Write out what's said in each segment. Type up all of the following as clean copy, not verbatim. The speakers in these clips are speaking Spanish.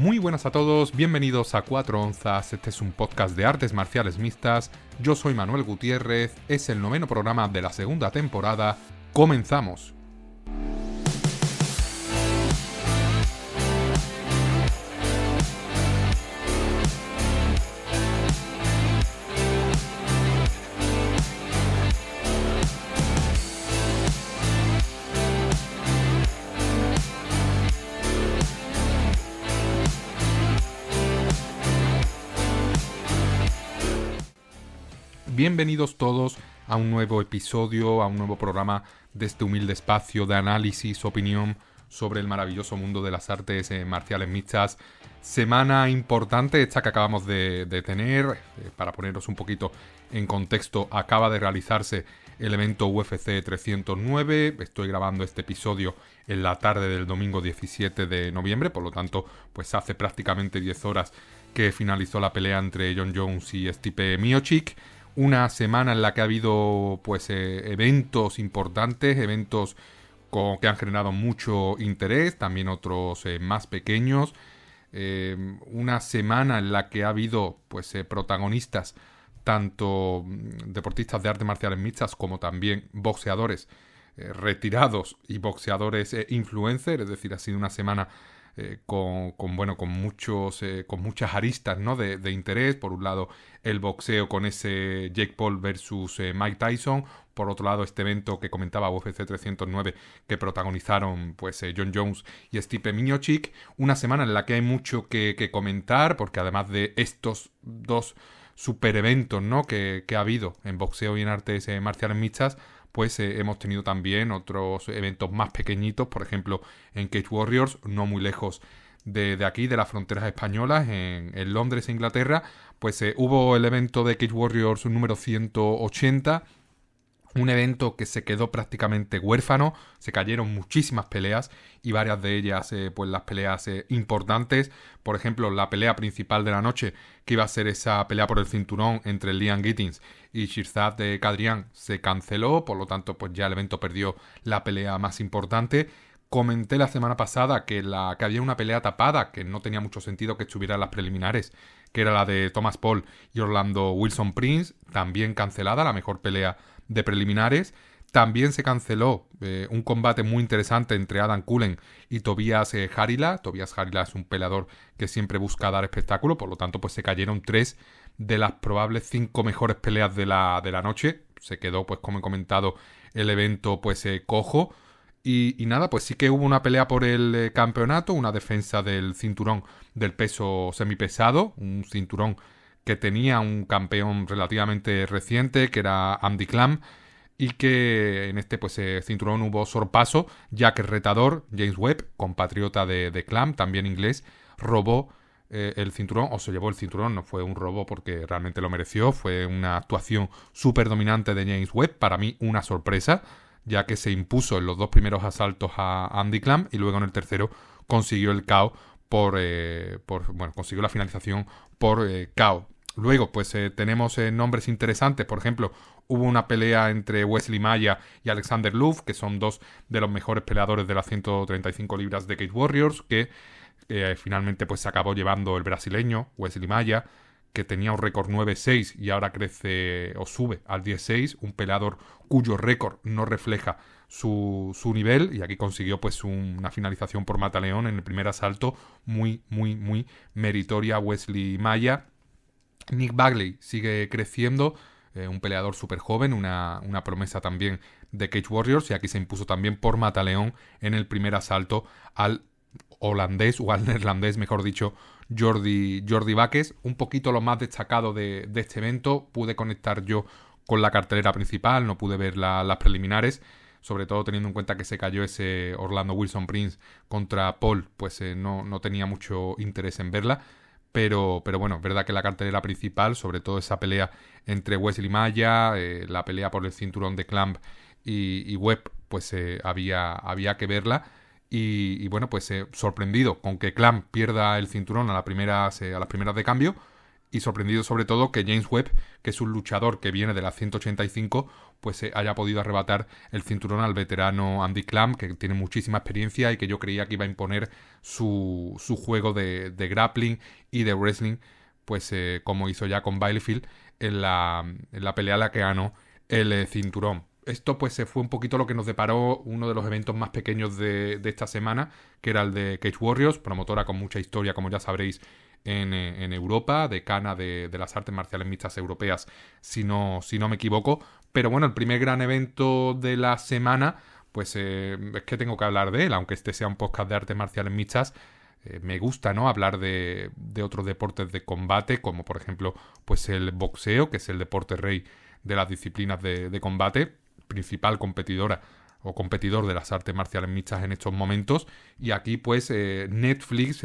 Muy buenas a todos, bienvenidos a 4 Onzas, este es un podcast de artes marciales mixtas, yo soy Manuel Gutiérrez, es el 9º programa de la segunda temporada, comenzamos. Bienvenidos todos a un nuevo episodio, a un nuevo programa de este humilde espacio de análisis, opinión sobre el maravilloso mundo de las artes marciales mixtas. Semana importante esta que acabamos de tener, para poneros un poquito en contexto, acaba de realizarse el evento UFC 309, estoy grabando este episodio en la tarde del domingo 17 de noviembre, por lo tanto, pues hace prácticamente 10 horas que finalizó la pelea entre Jon Jones y Stipe Miocic. Una semana en la que ha habido pues eventos importantes, eventos que han generado mucho interés, también otros más pequeños. Una semana en la que ha habido pues protagonistas, tanto deportistas de artes marciales mixtas como también boxeadores retirados y boxeadores influencers, es decir, ha sido una semana con muchas aristas, ¿no? de interés. Por un lado, el boxeo con ese Jake Paul versus Mike Tyson. Por otro lado, este evento que comentaba UFC 309 que protagonizaron pues Jon Jones y Stipe Miocic. Una semana en la que hay mucho que comentar, porque además de estos dos super eventos, ¿no? que ha habido en boxeo y en artes marciales mixtas, pues hemos tenido también otros eventos más pequeñitos, por ejemplo en Cage Warriors, no muy lejos de aquí, de las fronteras españolas, en Londres, Inglaterra, pues hubo el evento de Cage Warriors número 180, un evento que se quedó prácticamente huérfano, se cayeron muchísimas peleas y varias de ellas, pues las peleas importantes. Por ejemplo, la pelea principal de la noche, que iba a ser esa pelea por el cinturón entre Liam Gittins y Shirzad Kadrian, se canceló, por lo tanto, pues ya el evento perdió la pelea más importante. Comenté la semana pasada que había una pelea tapada, que no tenía mucho sentido que estuviera en las preliminares, que era la de Thomas Paul y Orlando Wilson Prince, también cancelada, la mejor pelea de preliminares. También se canceló un combate muy interesante entre Adam Cullen y Tobias Harila. Tobias Harila es un peleador que siempre busca dar espectáculo, por lo tanto pues se cayeron 3 de las probables 5 mejores peleas de la noche. Se quedó, pues como he comentado, el evento pues cojo. Y nada, pues sí que hubo una pelea por el campeonato, una defensa del cinturón del peso semipesado, un cinturón que tenía un campeón relativamente reciente, que era Andy Clam, y que en este pues cinturón hubo sorpaso, ya que el retador, James Webb, compatriota de Clam, también inglés, robó el cinturón, o se llevó el cinturón. No fue un robo porque realmente lo mereció, fue una actuación súper dominante de James Webb, para mí una sorpresa, ya que se impuso en los 2 primeros asaltos a Andy Clam y luego en el tercero consiguió el KO consiguió la finalización por KO. Luego, pues tenemos nombres interesantes. Por ejemplo, hubo una pelea entre Wesley Maya y Alexander Luff, que son 2 de los mejores peleadores de las 135 libras de Cage Warriors, que finalmente pues se acabó llevando el brasileño Wesley Maya, que tenía un récord 9-6 y ahora crece o sube al 10-6, un peleador cuyo récord no refleja su nivel, y aquí consiguió pues una finalización por mataleón en el primer asalto, muy meritoria Wesley Maya. Nick Bagley sigue creciendo, un peleador súper joven, una promesa también de Cage Warriors, y aquí se impuso también por mataleón en el primer asalto al holandés, o al neerlandés, mejor dicho, Jordi Bakes. Un poquito lo más destacado de este evento. Pude conectar yo con la cartelera principal, no pude ver las preliminares, sobre todo teniendo en cuenta que se cayó ese Orlando Wilson Prince contra Paul, pues no tenía mucho interés en verla. Pero bueno, es verdad que la cartelera principal, sobre todo esa pelea entre Wesley Maya, la pelea por el cinturón de Clamp y Webb, pues había que verla. Y bueno, pues sorprendido con que Clamp pierda el cinturón a las primeras de cambio, y sorprendido sobre todo que James Webb, que es un luchador que viene de las 185, pues haya podido arrebatar el cinturón al veterano Andy Clamp, que tiene muchísima experiencia y que yo creía que iba a imponer su juego de grappling y de wrestling, pues como hizo ya con Bielefeld en la pelea en la que ganó el cinturón. Esto pues se fue un poquito lo que nos deparó uno de los eventos más pequeños de esta semana, que era el de Cage Warriors, promotora con mucha historia, como ya sabréis, en Europa, decana de las artes marciales mixtas europeas, si no me equivoco. Pero bueno, el primer gran evento de la semana, pues es que tengo que hablar de él, aunque este sea un podcast de artes marciales mixtas. Me gusta, ¿no?, hablar de otros deportes de combate, como por ejemplo pues el boxeo, que es el deporte rey de las disciplinas de combate, principal competidora o competidor de las artes marciales mixtas en estos momentos. Y aquí pues Netflix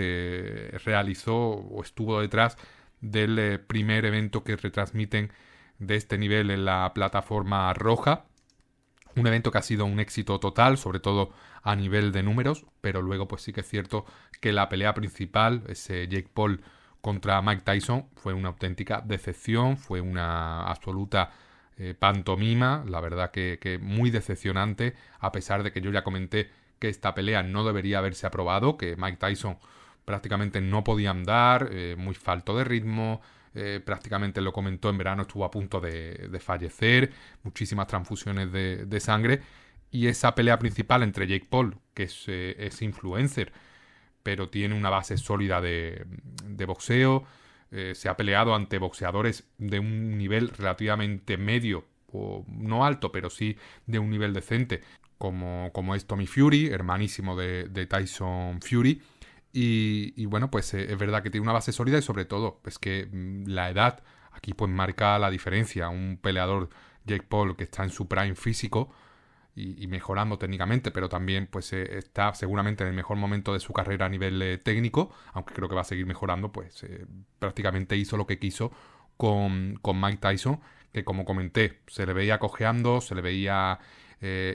realizó o estuvo detrás del primer evento que retransmiten de este nivel en la plataforma roja. Un evento que ha sido un éxito total, sobre todo a nivel de números, pero luego pues sí que es cierto que la pelea principal, ese Jake Paul contra Mike Tyson, fue una auténtica decepción, fue una absoluta pantomima, la verdad que muy decepcionante, a pesar de que yo ya comenté que esta pelea no debería haberse aprobado, que Mike Tyson prácticamente no podía andar, muy falto de ritmo, prácticamente lo comentó en verano, estuvo a punto de fallecer, muchísimas transfusiones de sangre, y esa pelea principal entre Jake Paul, que es influencer, pero tiene una base sólida de boxeo, se ha peleado ante boxeadores de un nivel relativamente medio, o no alto, pero sí de un nivel decente, como es Tommy Fury, hermanísimo de Tyson Fury. Y bueno, pues es verdad que tiene una base sólida y sobre todo es que la edad aquí pues marca la diferencia. Un peleador, Jake Paul, que está en su prime físico y mejorando técnicamente, pero también pues está seguramente en el mejor momento de su carrera a nivel técnico, aunque creo que va a seguir mejorando, pues prácticamente hizo lo que quiso con Mike Tyson, que como comenté, se le veía cojeando, se le veía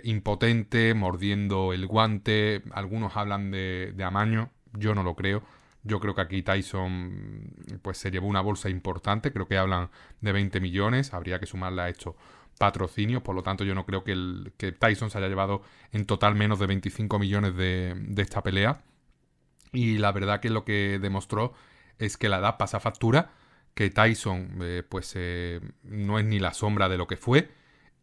impotente, mordiendo el guante. Algunos hablan de amaño, yo no lo creo. Yo creo que aquí Tyson pues se llevó una bolsa importante, creo que hablan de 20 millones, habría que sumarle a esto patrocinios, por lo tanto yo no creo que Tyson se haya llevado en total menos de 25 millones de esta pelea. Y la verdad que lo que demostró es que la edad pasa factura, que Tyson no es ni la sombra de lo que fue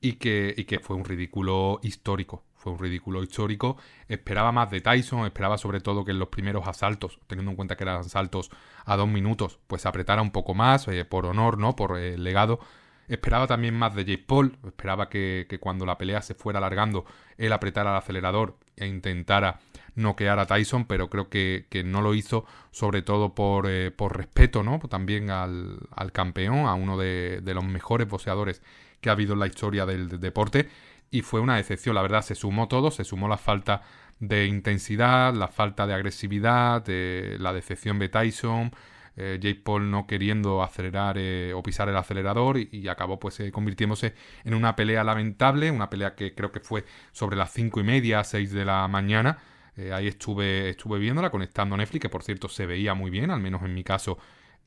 y que fue un ridículo histórico. Fue un ridículo histórico. Esperaba más de Tyson, esperaba sobre todo que en los primeros asaltos, teniendo en cuenta que eran asaltos a 2 minutos, pues apretara un poco más, por honor, ¿no?, por legado. Esperaba también más de Jake Paul, esperaba que cuando la pelea se fuera alargando, él apretara el acelerador e intentara noquear a Tyson, pero creo que no lo hizo, sobre todo por respeto, ¿no?, también al campeón, a uno de los mejores boxeadores que ha habido en la historia del deporte, y fue una decepción, la verdad. Se sumó todo, se sumó la falta de intensidad, la falta de agresividad, la decepción de Tyson, Jake Paul no queriendo acelerar o pisar el acelerador, y acabó pues convirtiéndose en una pelea lamentable, una pelea que creo que fue sobre las 5:30, 6 de la mañana. Ahí estuve viéndola, conectando a Netflix, que por cierto se veía muy bien, al menos en mi caso,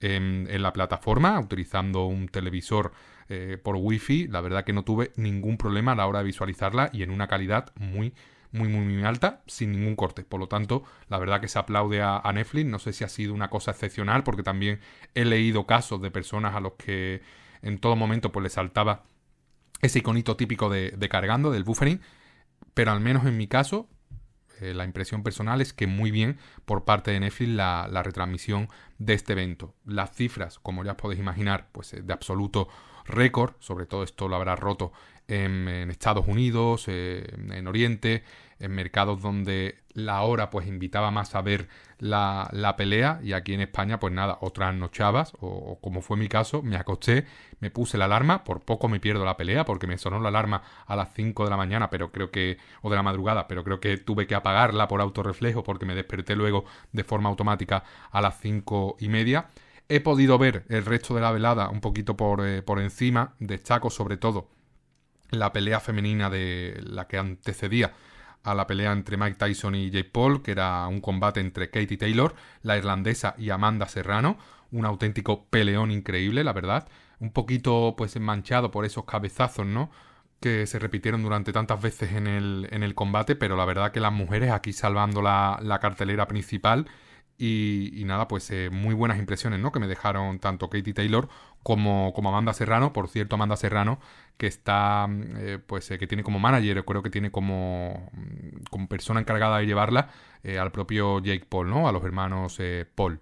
en la plataforma, utilizando un televisor por wifi. La verdad que no tuve ningún problema a la hora de visualizarla y en una calidad muy alta, sin ningún corte. Por lo tanto, la verdad que se aplaude a Netflix. No sé si ha sido una cosa excepcional, porque también he leído casos de personas a los que en todo momento pues les saltaba ese iconito típico de cargando, del buffering, pero al menos en mi caso la impresión personal es que muy bien por parte de Netflix la retransmisión de este evento. Las cifras, como ya os podéis imaginar, pues de absoluto récord. Sobre todo esto lo habrá roto en Estados Unidos, en Oriente, en mercados donde la hora pues invitaba más a ver la pelea, y aquí en España pues nada, otras nochavas, o como fue mi caso, me acosté, me puse la alarma, por poco me pierdo la pelea porque me sonó la alarma a las 5 de la mañana, pero creo que, o de la madrugada, pero creo que tuve que apagarla por autorreflejo porque me desperté luego de forma automática a las 5:30. He podido ver el resto de la velada un poquito por encima. Destaco sobre todo la pelea femenina de la que antecedía a la pelea entre Mike Tyson y Jake Paul, que era un combate entre Katie Taylor, la irlandesa, y Amanda Serrano. un auténtico peleón increíble, la verdad. Un poquito pues manchado por esos cabezazos, ¿no? Que se repitieron durante tantas veces en el combate, pero la verdad que las mujeres aquí salvando la cartelera principal y nada, pues muy buenas impresiones, ¿no? Que me dejaron tanto Katie Taylor como Amanda Serrano. Por cierto, Amanda Serrano, que está, que tiene como manager, creo que tiene como persona encargada de llevarla al propio Jake Paul, ¿no? A los hermanos Paul.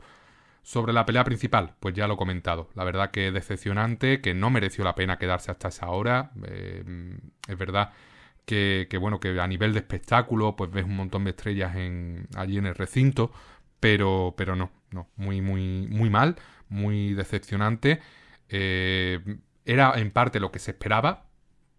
Sobre la pelea principal, pues ya lo he comentado. La verdad que decepcionante, que no mereció la pena quedarse hasta esa hora. Es verdad bueno, que a nivel de espectáculo, pues ves un montón de estrellas allí en el recinto, pero no. Muy mal, muy decepcionante. Era en parte lo que se esperaba.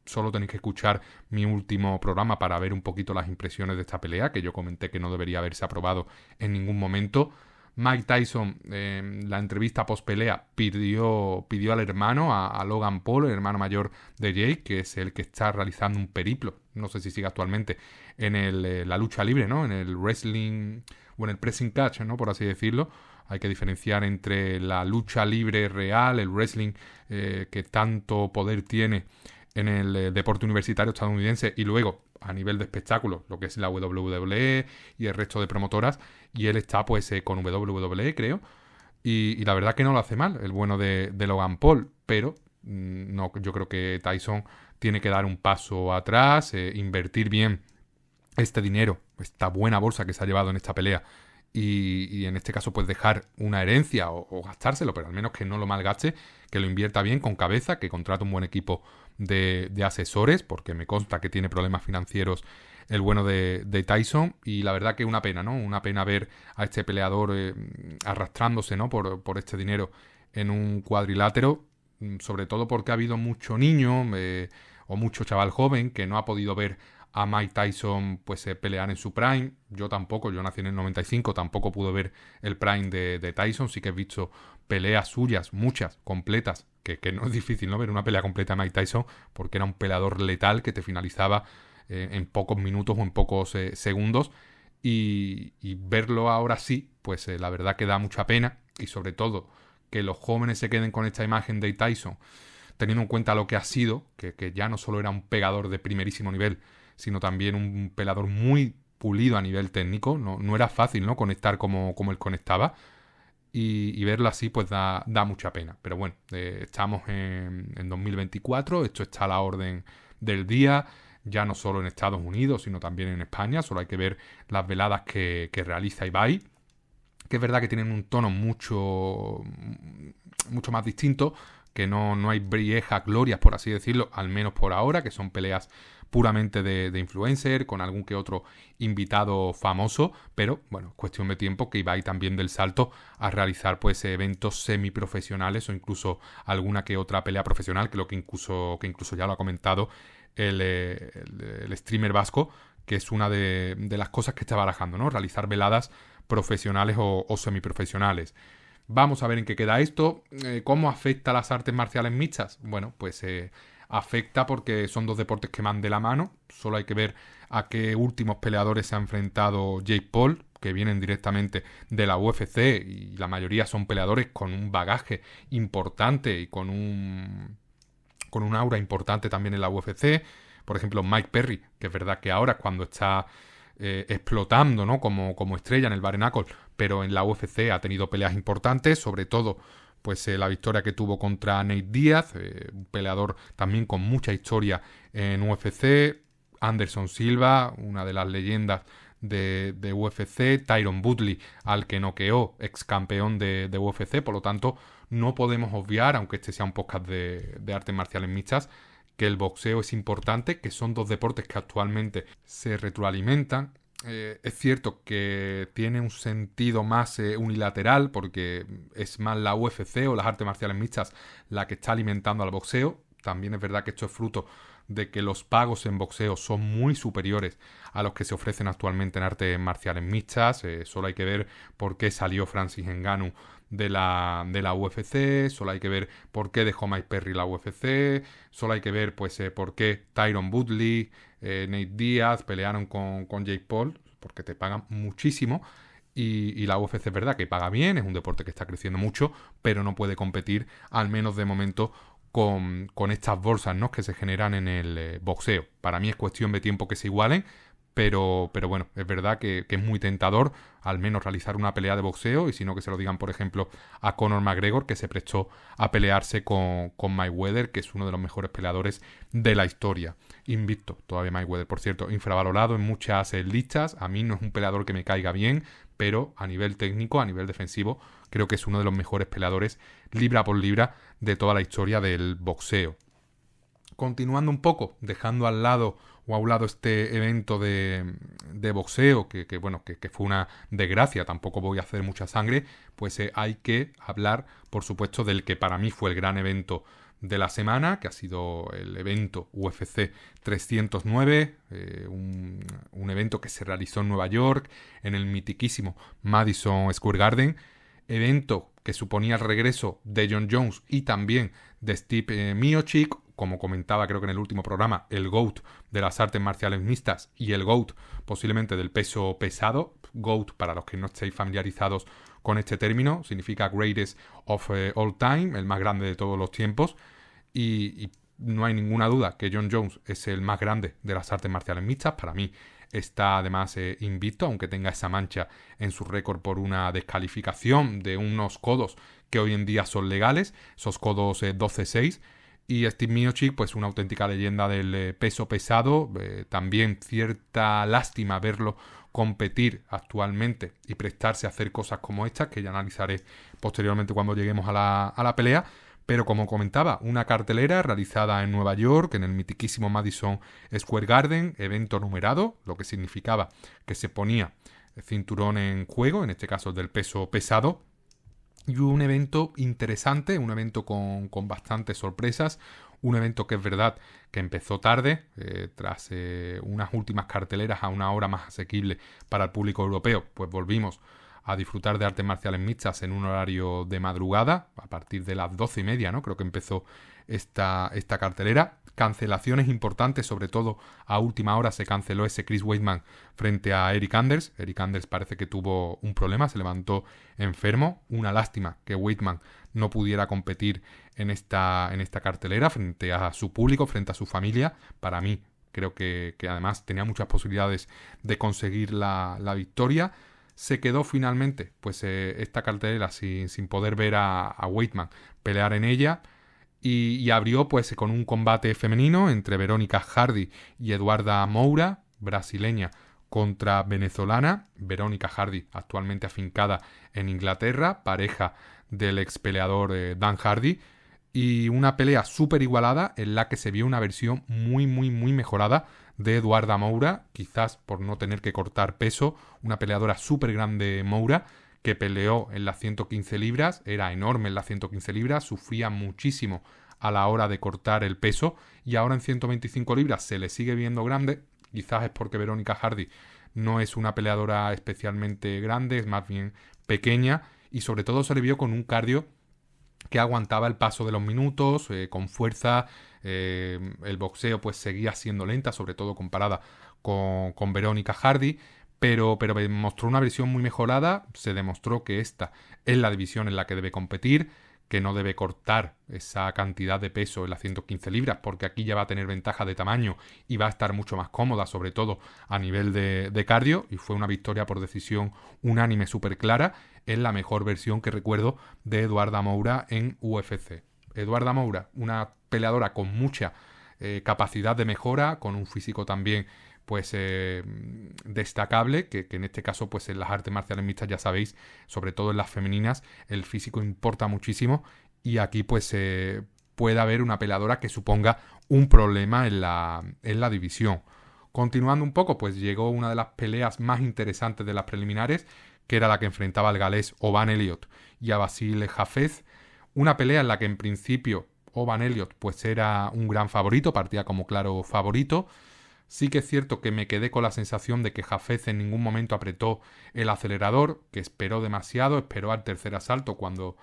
Solo tenéis que escuchar mi último programa para ver un poquito las impresiones de esta pelea, que yo comenté que no debería haberse aprobado en ningún momento. Mike Tyson, en la entrevista post pelea, pidió al hermano, a Logan Paul, el hermano mayor de Jake, que es el que está realizando un periplo, no sé si sigue actualmente, en la lucha libre, ¿no? En el wrestling o en el pressing catch, ¿no? Por así decirlo. Hay que diferenciar entre la lucha libre real, el wrestling que tanto poder tiene en el deporte universitario estadounidense, y luego a nivel de espectáculo, lo que es la WWE y el resto de promotoras, y él está pues con WWE, creo, y la verdad que no lo hace mal, el bueno de Logan Paul, pero no, yo creo que Tyson tiene que dar un paso atrás, invertir bien este dinero, esta buena bolsa que se ha llevado en esta pelea, y en este caso pues dejar una herencia o gastárselo, pero al menos que no lo malgaste, que lo invierta bien con cabeza, que contrate un buen equipo de asesores, porque me consta que tiene problemas financieros el bueno de Tyson, y la verdad que una pena, ¿no? Una pena ver a este peleador arrastrándose, ¿no? Por este dinero en un cuadrilátero, sobre todo porque ha habido mucho niño o mucho chaval joven que no ha podido ver a Mike Tyson pues pelear en su prime. Yo tampoco, yo nací en el 95, tampoco pude ver el prime de Tyson. Sí que he visto peleas suyas, muchas, completas, que no es difícil, ¿no? Ver una pelea completa de Mike Tyson, porque era un peleador letal que te finalizaba en pocos minutos o en pocos segundos. Y verlo ahora sí, pues la verdad que da mucha pena, y sobre todo que los jóvenes se queden con esta imagen de Tyson, teniendo en cuenta lo que ha sido, que ya no solo era un pegador de primerísimo nivel, sino también un peleador muy pulido a nivel técnico. No era fácil, ¿no? Conectar como él conectaba. Y verlo así pues da mucha pena. Pero bueno, estamos en 2024, esto está a la orden del día, ya no solo en Estados Unidos, sino también en España. Solo hay que ver las veladas que realiza Ibai, que es verdad que tienen un tono mucho más distinto, que no hay viejas glorias, por así decirlo, al menos por ahora, que son peleas puramente de influencer, con algún que otro invitado famoso, pero bueno, cuestión de tiempo que Ibai también del salto a realizar pues eventos semiprofesionales o incluso alguna que otra pelea profesional, que incluso ya lo ha comentado el streamer vasco, que es una de las cosas que está barajando, ¿no? Realizar veladas profesionales o semiprofesionales. Vamos a ver en qué queda esto. ¿Cómo afecta a las artes marciales mixtas? Bueno, pues afecta porque son dos deportes que van de la mano. Solo hay que ver a qué últimos peleadores se ha enfrentado Jake Paul, que vienen directamente de la UFC, y la mayoría son peleadores con un bagaje importante y con un aura importante también en la UFC. Por ejemplo, Mike Perry, que es verdad que ahora cuando está explotando, ¿no? como estrella en el bare knuckle, pero en la UFC ha tenido peleas importantes, sobre todo pues la victoria que tuvo contra Nate Diaz, un peleador también con mucha historia en UFC. Anderson Silva, una de las leyendas de UFC, Tyron Woodley, al que noqueó, ex campeón de UFC. Por lo tanto, no podemos obviar, aunque este sea un podcast de artes marciales mixtas, que el boxeo es importante, que son dos deportes que actualmente se retroalimentan. Es cierto que tiene un sentido más unilateral, porque es más la UFC o las artes marciales mixtas la que está alimentando al boxeo. También es verdad que esto es fruto de que los pagos en boxeo son muy superiores a los que se ofrecen actualmente en artes marciales mixtas. Solo hay que ver por qué salió Francis Ngannou de la UFC, solo hay que ver por qué dejó Mike Perry la UFC, solo hay que ver pues por qué Tyron Woodley, Nate Diaz pelearon con Jake Paul, porque te pagan muchísimo. Y la UFC es verdad que paga bien, es un deporte que está creciendo mucho, pero no puede competir, al menos de momento, con estas bolsas, ¿no?, que se generan en el boxeo. Para mí es cuestión de tiempo que se igualen, pero bueno, es verdad que es muy tentador al menos realizar una pelea de boxeo, y si no, que se lo digan, por ejemplo, a Conor McGregor, que se prestó a pelearse con Mayweather, que es uno de los mejores peleadores de la historia. Invicto todavía Mayweather, por cierto, infravalorado en muchas listas. A mí no es un peleador que me caiga bien, pero a nivel técnico, a nivel defensivo, creo que es uno de los mejores peleadores libra por libra de toda la historia del boxeo. Continuando un poco, dejando al lado o a un lado este evento de boxeo, que fue una desgracia, tampoco voy a hacer mucha sangre, pues hay que hablar, por supuesto, del que para mí fue el gran evento de la semana, que ha sido el evento UFC 309, un evento que se realizó en Nueva York, en el mitiquísimo Madison Square Garden, evento que suponía el regreso de Jon Jones y también de Steve Miocic, como comentaba creo que en el último programa, el GOAT de las artes marciales mixtas y el GOAT posiblemente del peso pesado. GOAT, para los que no estéis familiarizados con este término, significa Greatest of All Time, el más grande de todos los tiempos, y no hay ninguna duda que Jon Jones es el más grande de las artes marciales mixtas. Para mí está además invicto, aunque tenga esa mancha en su récord por una descalificación de unos codos que hoy en día son legales, esos codos 12-6. Y Steve Miocic, pues una auténtica leyenda del peso pesado. También cierta lástima verlo competir actualmente y prestarse a hacer cosas como estas, que ya analizaré posteriormente cuando lleguemos a la pelea. Pero como comentaba, una cartelera realizada en Nueva York, en el mitiquísimo Madison Square Garden, evento numerado, lo que significaba que se ponía el cinturón en juego, en este caso del peso pesado. Y un evento interesante, un evento con bastantes sorpresas, un evento que es verdad que empezó tarde, tras unas últimas carteleras a una hora más asequible para el público europeo, pues volvimos a disfrutar de artes marciales mixtas en un horario de madrugada, a partir de las 12:30, ¿no? Creo que empezó esta cartelera. Cancelaciones importantes, sobre todo a última hora se canceló ese Chris Weidman frente a Eric Anders. Eric Anders parece que tuvo un problema, se levantó enfermo. Una lástima que Weidman no pudiera competir en esta cartelera frente a su público, frente a su familia. Para mí, creo que además tenía muchas posibilidades de conseguir la victoria. Se quedó finalmente pues esta cartelera sin poder ver a Weidman pelear en ella. Y abrió pues con un combate femenino entre Verónica Hardy y Eduarda Moura, brasileña contra venezolana. Verónica Hardy, actualmente afincada en Inglaterra, pareja del ex peleador Dan Hardy. Y una pelea súper igualada en la que se vio una versión muy mejorada de Eduarda Moura, quizás por no tener que cortar peso. Una peleadora súper grande Moura, que peleó en las 115 libras, era enorme en las 115 libras, sufría muchísimo a la hora de cortar el peso, y ahora en 125 libras se le sigue viendo grande. Quizás es porque Verónica Hardy no es una peleadora especialmente grande, es más bien pequeña, y sobre todo se le vio con un cardio que aguantaba el paso de los minutos, con fuerza. El boxeo pues seguía siendo lenta, sobre todo comparada con Verónica Hardy, pero mostró una versión muy mejorada. Se demostró que esta es la división en la que debe competir, que no debe cortar esa cantidad de peso en las 115 libras, porque aquí ya va a tener ventaja de tamaño y va a estar mucho más cómoda, sobre todo a nivel de cardio, y fue una victoria por decisión unánime súper clara. Es la mejor versión que recuerdo de Eduarda Moura en UFC. Eduarda Moura, una peleadora con mucha capacidad de mejora, con un físico también pues destacable, que en este caso pues en las artes marciales mixtas, ya sabéis, sobre todo en las femeninas, el físico importa muchísimo, y aquí pues puede haber una peleadora que suponga un problema en la división. Continuando un poco, pues llegó una de las peleas más interesantes de las preliminares, que era la que enfrentaba al galés Oban Elliott y a Basile Hafez. Una pelea en la que en principio Oban Elliott pues era un gran favorito, partía como claro favorito. Sí que es cierto que me quedé con la sensación de que Hafez en ningún momento apretó el acelerador, que esperó demasiado, esperó al tercer asalto cuando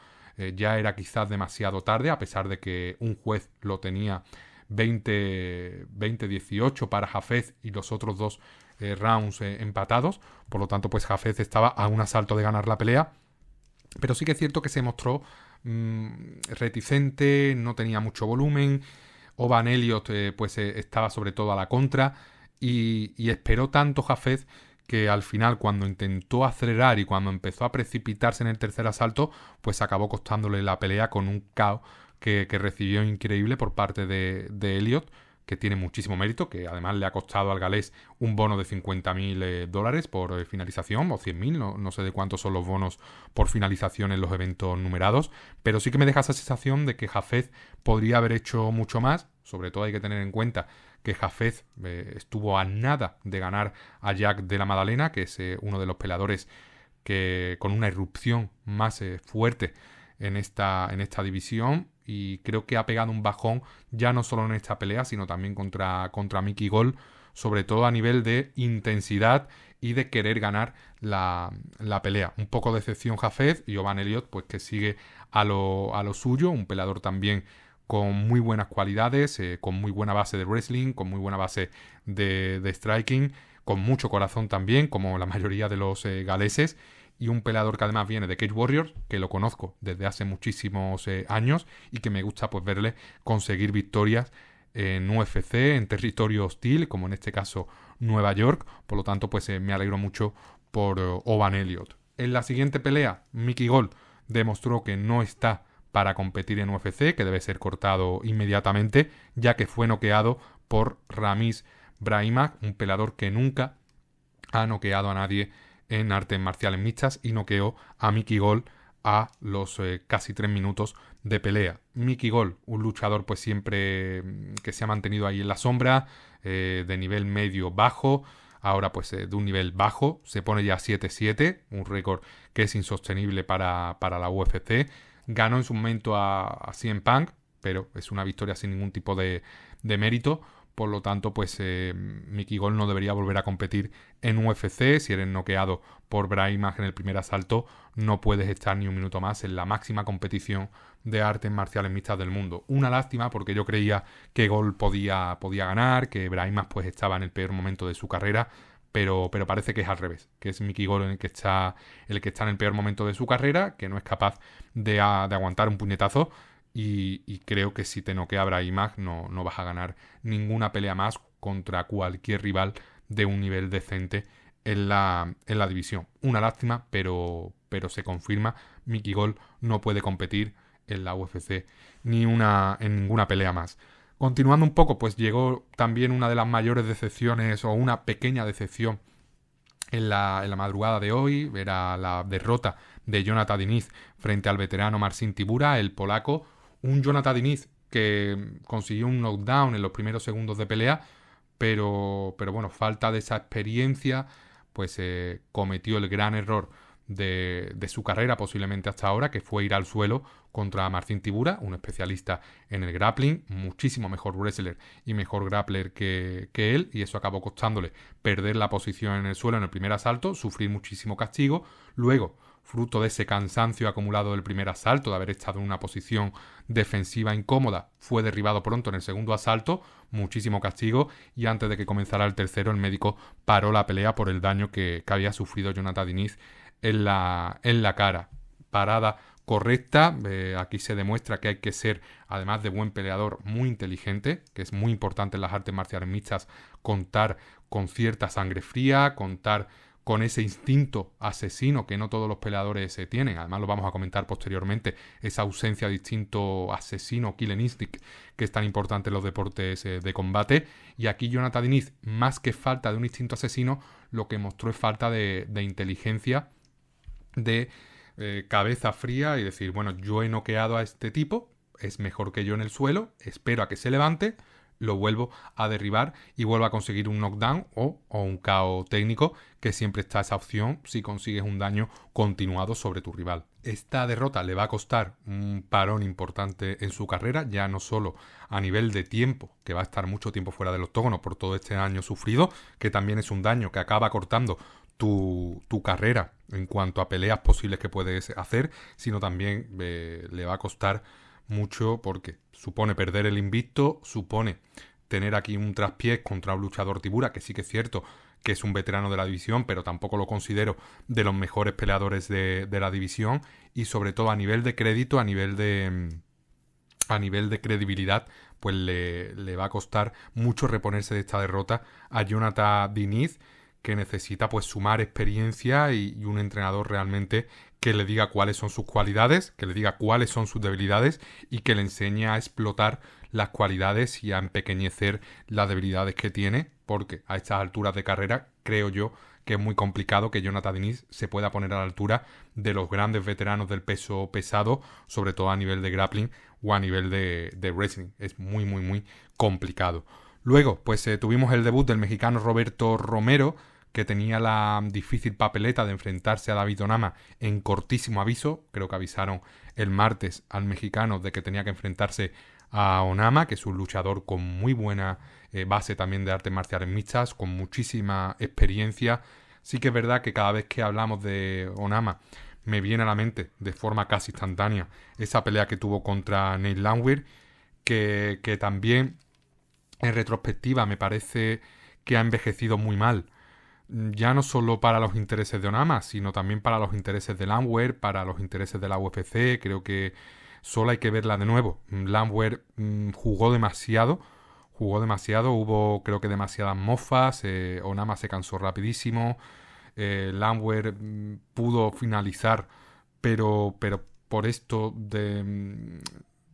ya era quizás demasiado tarde, a pesar de que un juez lo tenía 20-18 para Hafez y los otros dos rounds empatados. Por lo tanto, pues Hafez estaba a un asalto de ganar la pelea. Pero sí que es cierto que se mostró reticente, no tenía mucho volumen. Oban Elliott estaba sobre todo a la contra y esperó tanto Hafez que al final, cuando intentó acelerar y cuando empezó a precipitarse en el tercer asalto, pues acabó costándole la pelea con un KO que recibió increíble por parte de Elliott, que tiene muchísimo mérito, que además le ha costado al galés un bono de $50.000 por finalización, o 100.000, no sé de cuántos son los bonos por finalización en los eventos numerados, pero sí que me deja esa sensación de que Hafez podría haber hecho mucho más. Sobre todo hay que tener en cuenta que Hafez estuvo a nada de ganar a Jack de la Madalena, que es uno de los peleadores que con una irrupción más fuerte en esta división, y creo que ha pegado un bajón ya no solo en esta pelea, sino también contra Mickey Gall, sobre todo a nivel de intensidad y de querer ganar la pelea. Un poco de decepción Hafez, y Oban Elliott pues que sigue a lo suyo, un peleador también con muy buenas cualidades, con muy buena base de wrestling, con muy buena base de striking, con mucho corazón también, como la mayoría de los galeses, y un peleador que además viene de Cage Warriors, que lo conozco desde hace muchísimos años y que me gusta pues verle conseguir victorias en UFC, en territorio hostil, como en este caso Nueva York. Por lo tanto, pues me alegro mucho por Oban Elliott. En la siguiente pelea, Mickey Gall demostró que no está para competir en UFC, que debe ser cortado inmediatamente, ya que fue noqueado por Ramiz Brahimaj, un peleador que nunca ha noqueado a nadie en artes marciales mixtas, y noqueó a Mickey Gall a los casi 3 minutos de pelea. Mickey Gall, un luchador pues siempre que se ha mantenido ahí en la sombra, de nivel medio-bajo, ahora pues de un nivel bajo, se pone ya 7-7, un récord que es insostenible para la UFC. Ganó en su momento a CM Punk, pero es una victoria sin ningún tipo de mérito. Por lo tanto, pues Mickey Gall no debería volver a competir en UFC. Si eres noqueado por Brahimaj en el primer asalto, no puedes estar ni un minuto más en la máxima competición de artes marciales mixtas del mundo. Una lástima, porque yo creía que Gall podía ganar, que Brahimaj pues estaba en el peor momento de su carrera, pero parece que es al revés, que es Mickey Gall el que está en el peor momento de su carrera, que no es capaz de aguantar un puñetazo. Y creo que si te noquea Brahimaj no vas a ganar ninguna pelea más contra cualquier rival de un nivel decente en la división. Una lástima, pero se confirma. Mickey Gall no puede competir en la UFC en ninguna pelea más. Continuando un poco, pues llegó también una de las mayores decepciones, o una pequeña decepción, en la madrugada de hoy. Era la derrota de Jonathan Diniz frente al veterano Marcin Tybura, el polaco. Un Jonathan Diniz que consiguió un knockdown en los primeros segundos de pelea, pero bueno, falta de esa experiencia, pues cometió el gran error de su carrera posiblemente hasta ahora, que fue ir al suelo contra Marcin Tybura, un especialista en el grappling, muchísimo mejor wrestler y mejor grappler que él, y eso acabó costándole perder la posición en el suelo en el primer asalto, sufrir muchísimo castigo. Luego, fruto de ese cansancio acumulado del primer asalto, de haber estado en una posición defensiva incómoda, fue derribado pronto en el segundo asalto, muchísimo castigo, y antes de que comenzara el tercero, el médico paró la pelea por el daño que había sufrido Jonathan Diniz en la cara. Parada correcta. Aquí se demuestra que hay que ser, además de buen peleador, muy inteligente, que es muy importante en las artes marciales mixtas, contar con cierta sangre fría, contar con ese instinto asesino que no todos los peleadores tienen. Además lo vamos a comentar posteriormente, esa ausencia de instinto asesino, killing instinct, que es tan importante en los deportes de combate. Y aquí Jonathan Diniz, más que falta de un instinto asesino, lo que mostró es falta de inteligencia, de cabeza fría, y decir, bueno, yo he noqueado a este tipo, es mejor que yo en el suelo, espero a que se levante, lo vuelvo a derribar y vuelvo a conseguir un knockdown o un KO técnico, que siempre está esa opción si consigues un daño continuado sobre tu rival. Esta derrota le va a costar un parón importante en su carrera, ya no solo a nivel de tiempo, que va a estar mucho tiempo fuera del octógono por todo este daño sufrido, que también es un daño que acaba cortando tu carrera en cuanto a peleas posibles que puedes hacer, sino también le va a costar mucho, porque supone perder el invicto, supone tener aquí un traspiés contra un luchador Tybura, que sí que es cierto que es un veterano de la división, pero tampoco lo considero de los mejores peleadores de la división. Y sobre todo a nivel de crédito, a nivel de credibilidad, pues le va a costar mucho reponerse de esta derrota a Jonathan Diniz, que necesita pues sumar experiencia y un entrenador realmente que le diga cuáles son sus cualidades, que le diga cuáles son sus debilidades y que le enseñe a explotar las cualidades y a empequeñecer las debilidades que tiene, porque a estas alturas de carrera creo yo que es muy complicado que Jonathan Diniz se pueda poner a la altura de los grandes veteranos del peso pesado, sobre todo a nivel de grappling o a nivel de wrestling. Es muy, muy, muy complicado. Luego, pues tuvimos el debut del mexicano Roberto Romero, que tenía la difícil papeleta de enfrentarse a David Onama en cortísimo aviso. Creo que avisaron el martes al mexicano de que tenía que enfrentarse a Onama, que es un luchador con muy buena base también de artes marciales mixtas, con muchísima experiencia. Sí que es verdad que cada vez que hablamos de Onama me viene a la mente de forma casi instantánea esa pelea que tuvo contra Nate Landwehr, que también en retrospectiva me parece que ha envejecido muy mal. Ya no solo para los intereses de Onama, sino también para los intereses de Landwehr, para los intereses de la UFC. Creo que solo hay que verla de nuevo. Landwehr jugó demasiado, hubo creo que demasiadas mofas, Onama se cansó rapidísimo, Landwehr pudo finalizar, pero por esto de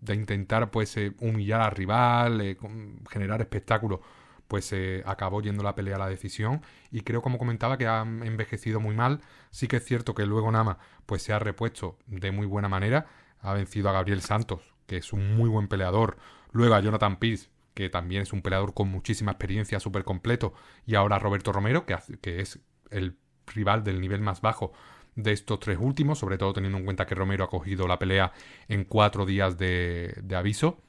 intentar pues humillar al rival, generar espectáculo, pues acabó yendo la pelea a la decisión. Y creo, como comentaba, que ha envejecido muy mal. Sí que es cierto que luego Nama pues se ha repuesto de muy buena manera. Ha vencido a Gabriel Santos, que es un muy buen peleador. Luego a Jonathan Pearce, que también es un peleador con muchísima experiencia, súper completo. Y ahora a Roberto Romero, que es el rival del nivel más bajo de estos tres últimos, sobre todo teniendo en cuenta que Romero ha cogido la pelea en 4 días de aviso.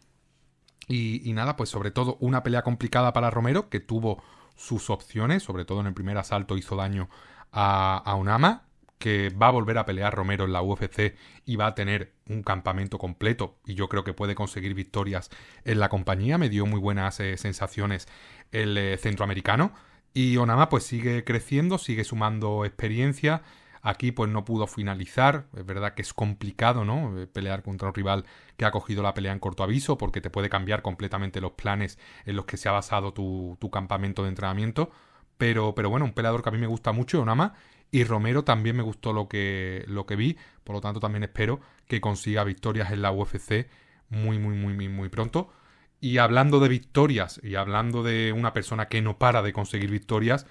Y nada, pues sobre todo una pelea complicada para Romero, que tuvo sus opciones, sobre todo en el primer asalto hizo daño a Onama, que va a volver a pelear Romero en la UFC y va a tener un campamento completo, y yo creo que puede conseguir victorias en la compañía. Me dio muy buenas sensaciones el centroamericano, y Onama pues sigue creciendo, sigue sumando experiencia. Aquí pues no pudo finalizar. Es verdad que es complicado, ¿no? Pelear contra un rival que ha cogido la pelea en corto aviso, porque te puede cambiar completamente los planes en los que se ha basado tu campamento de entrenamiento. Pero bueno, un peleador que a mí me gusta mucho, Onama. Y Romero también me gustó lo que vi. Por lo tanto, también espero que consiga victorias en la UFC muy, muy, muy, muy, muy pronto. Y hablando de victorias, y hablando de una persona que no para de conseguir victorias,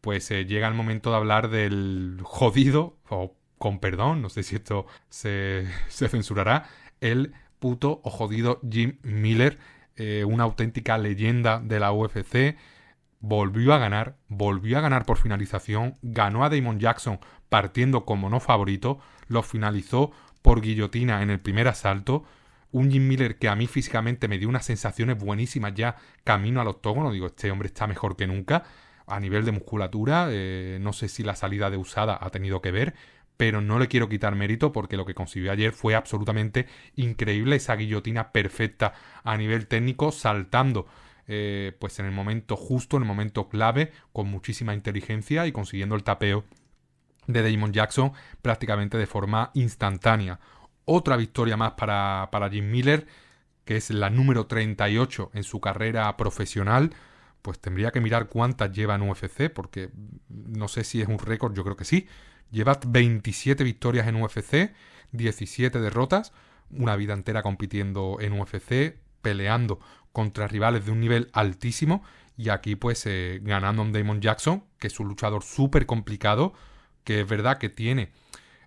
pues llega el momento de hablar del jodido, o con perdón, no sé si esto se censurará, el puto o jodido Jim Miller, una auténtica leyenda de la UFC. Volvió a ganar por finalización, ganó a Damon Jackson partiendo como no favorito, lo finalizó por guillotina en el primer asalto. Un Jim Miller que a mí físicamente me dio unas sensaciones buenísimas ya camino al octógono. Digo, este hombre está mejor que nunca. A nivel de musculatura, no sé si la salida de USADA ha tenido que ver, pero no le quiero quitar mérito porque lo que consiguió ayer fue absolutamente increíble. Esa guillotina perfecta a nivel técnico, saltando pues en el momento justo, en el momento clave, con muchísima inteligencia y consiguiendo el tapeo de Damon Jackson prácticamente de forma instantánea. Otra victoria más para Jim Miller, que es la número 38 en su carrera profesional. Pues tendría que mirar cuántas lleva en UFC, porque no sé si es un récord, yo creo que sí. Lleva 27 victorias en UFC, 17 derrotas, una vida entera compitiendo en UFC, peleando contra rivales de un nivel altísimo, y aquí pues ganando a Damon Jackson, que es un luchador súper complicado, que es verdad que tiene,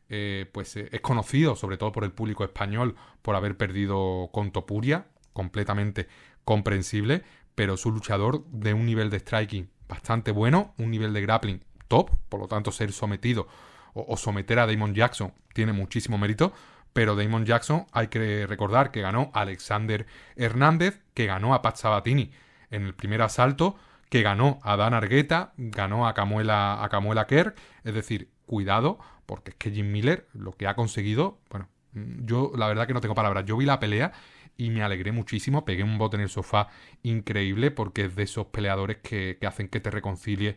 es conocido sobre todo por el público español por haber perdido con Topuria, completamente comprensible, pero es un luchador de un nivel de striking bastante bueno, un nivel de grappling top, por lo tanto ser sometido o someter a Damon Jackson tiene muchísimo mérito. Pero Damon Jackson hay que recordar que ganó a Alexander Hernández, que ganó a Pat Sabatini en el primer asalto, que ganó a Dan Argueta, ganó a Camuela Kerr. Es decir, cuidado, porque es que Jim Miller lo que ha conseguido, bueno, yo la verdad que no tengo palabras. Yo vi la pelea y me alegré muchísimo, pegué un bote en el sofá increíble, porque es de esos peleadores que hacen que te reconcilies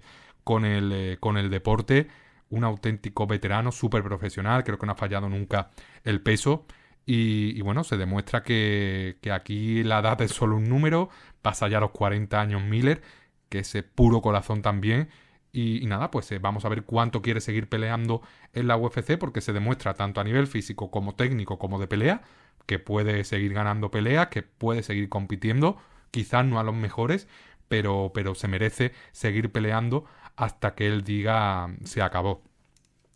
con el deporte, un auténtico veterano, súper profesional, creo que no ha fallado nunca el peso. Y bueno, se demuestra que aquí la edad es solo un número, pasa ya los 40 años Miller, que es puro corazón también. Y nada, pues vamos a ver cuánto quiere seguir peleando en la UFC, porque se demuestra tanto a nivel físico como técnico como de pelea, que puede seguir ganando peleas, que puede seguir compitiendo, quizás no a los mejores, pero se merece seguir peleando hasta que él diga se acabó.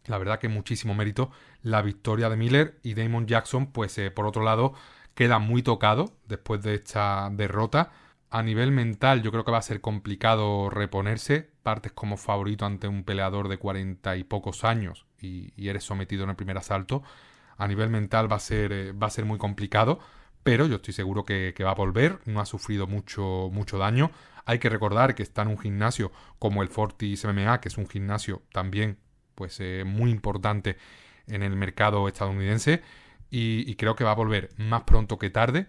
La verdad que muchísimo mérito la victoria de Miller, y Damon Jackson, pues por otro lado, queda muy tocado después de esta derrota. A nivel mental yo creo que va a ser complicado reponerse. Partes como favorito ante un peleador de 40 y pocos años y eres sometido en el primer asalto. A nivel mental va a ser muy complicado, pero yo estoy seguro que va a volver. No ha sufrido mucho daño. Hay que recordar que está en un gimnasio como el Fortis MMA, que es un gimnasio también pues muy importante en el mercado estadounidense, y creo que va a volver más pronto que tarde,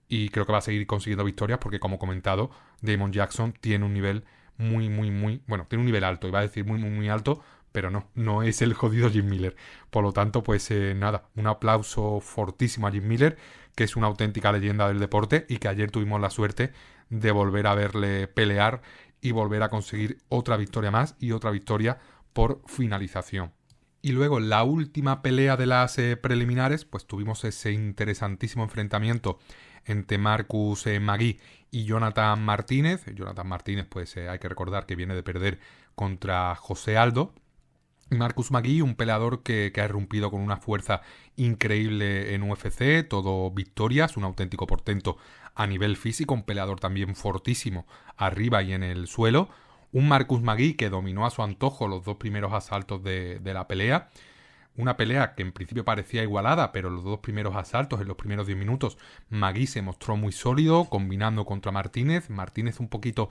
y creo que va a seguir consiguiendo victorias porque, como comentado, Damon Jackson tiene un nivel bueno, tiene un nivel alto, iba a decir muy alto, pero no es el jodido Jim Miller. Por lo tanto, pues nada, un aplauso fortísimo a Jim Miller, que es una auténtica leyenda del deporte y que ayer tuvimos la suerte de volver a verle pelear y volver a conseguir otra victoria más, y otra victoria por finalización. Y luego, la última pelea de las preliminares, pues tuvimos ese interesantísimo enfrentamiento entre Marcus Magui y Jonathan Martínez. Jonathan Martínez, pues hay que recordar que viene de perder contra José Aldo. Y Marcus Magui, un peleador que ha irrumpido con una fuerza increíble en UFC, todo victorias, un auténtico portento a nivel físico, un peleador también fortísimo arriba y en el suelo. Un Marcus Magui que dominó a su antojo los dos primeros asaltos de la pelea. Una pelea que en principio parecía igualada, pero los dos primeros asaltos, en los primeros 10 minutos, Magui se mostró muy sólido, combinando contra Martínez. Martínez un poquito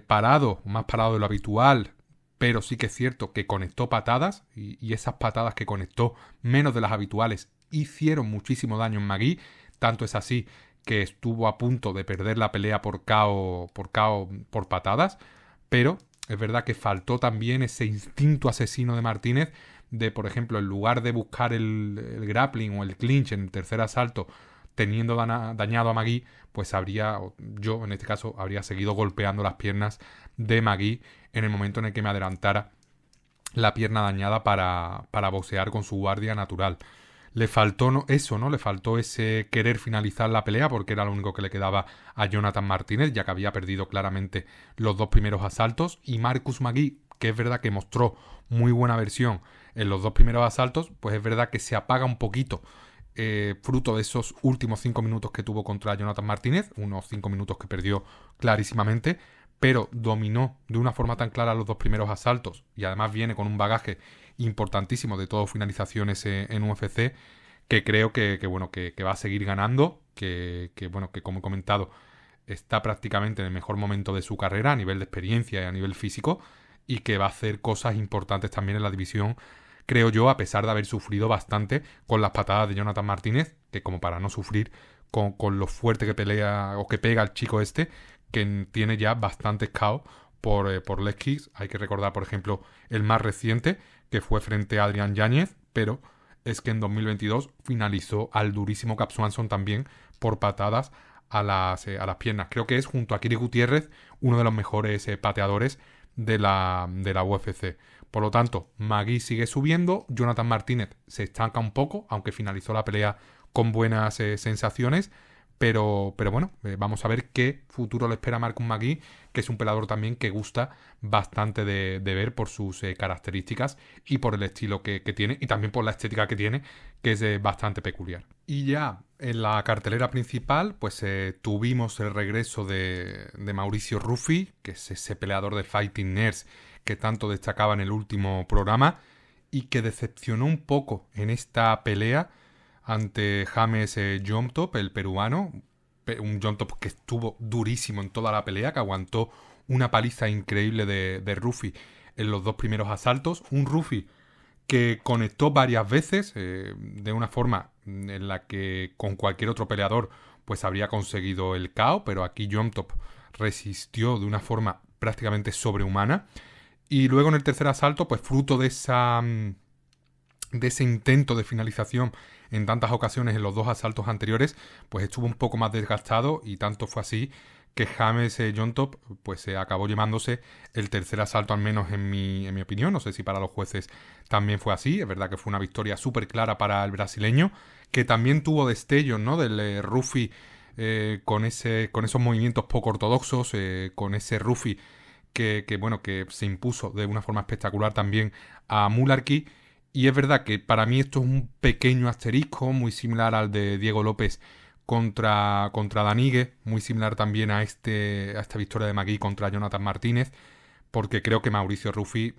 parado, más parado de lo habitual, pero sí que es cierto que conectó patadas, y esas patadas que conectó, menos de las habituales, hicieron muchísimo daño en Magui. Tanto es así que estuvo a punto de perder la pelea por KO por patadas. Pero es verdad que faltó también ese instinto asesino de Martínez de, por ejemplo, en lugar de buscar el grappling o el clinch en el tercer asalto, teniendo dañado a Magui, pues yo en este caso habría seguido golpeando las piernas de Magui en el momento en el que me adelantara la pierna dañada para boxear con su guardia natural. Le faltó eso, ¿no? Le faltó ese querer finalizar la pelea, porque era lo único que le quedaba a Jonathan Martínez, ya que había perdido claramente los dos primeros asaltos. Y Marcus Magui, que es verdad que mostró muy buena versión en los dos primeros asaltos, pues es verdad que se apaga un poquito fruto de esos últimos 5 minutos que tuvo contra Jonathan Martínez, unos 5 minutos que perdió clarísimamente, pero dominó de una forma tan clara los dos primeros asaltos, y además viene con un bagaje importantísimo de todo finalizaciones en UFC, que creo que va a seguir ganando, que como he comentado, está prácticamente en el mejor momento de su carrera a nivel de experiencia y a nivel físico, y que va a hacer cosas importantes también en la división, creo yo, a pesar de haber sufrido bastante con las patadas de Jonathan Martínez, que como para no sufrir con lo fuerte que pelea o que pega el chico este, que tiene ya bastantes KO por leg kicks. Hay que recordar, por ejemplo, el más reciente, que fue frente a Adrián Yáñez, pero es que en 2022 finalizó al durísimo Cap Swanson también por patadas a las piernas. Creo que es, junto a Kiri Gutiérrez, uno de los mejores pateadores de la UFC. Por lo tanto, Magui sigue subiendo, Jonathan Martínez se estanca un poco, aunque finalizó la pelea con buenas sensaciones, pero bueno, vamos a ver qué futuro le espera a Marcus Magui, que es un peleador también que gusta bastante de ver por sus características y por el estilo que tiene, y también por la estética que tiene, que es bastante peculiar. Y ya en la cartelera principal, pues tuvimos el regreso de Mauricio Ruffi, que es ese peleador de Fighting Nerds que tanto destacaba en el último programa y que decepcionó un poco en esta pelea ante James Jomtov, el peruano. Un Jomtov que estuvo durísimo en toda la pelea, que aguantó una paliza increíble de Ruffi en los dos primeros asaltos. Un Ruffi que conectó varias veces de una forma en la que con cualquier otro peleador pues habría conseguido el KO, pero aquí Jomtov resistió de una forma prácticamente sobrehumana. Y luego en el tercer asalto, pues fruto de ese intento de finalización en tantas ocasiones en los dos asaltos anteriores, pues estuvo un poco más desgastado, y tanto fue así que James Jontop pues acabó llevándose el tercer asalto, al menos en mi opinión. No sé si para los jueces también fue así. Es verdad que fue una victoria súper clara para el brasileño, que también tuvo destellos, ¿no?, del Rufi, con esos movimientos poco ortodoxos, con ese Rufi que se impuso de una forma espectacular también a Mullarkey. Y es verdad que para mí esto es un pequeño asterisco, muy similar al de Diego López contra Danigue, muy similar también a esta victoria de Magui contra Jonathan Martínez, porque creo que Mauricio Ruffi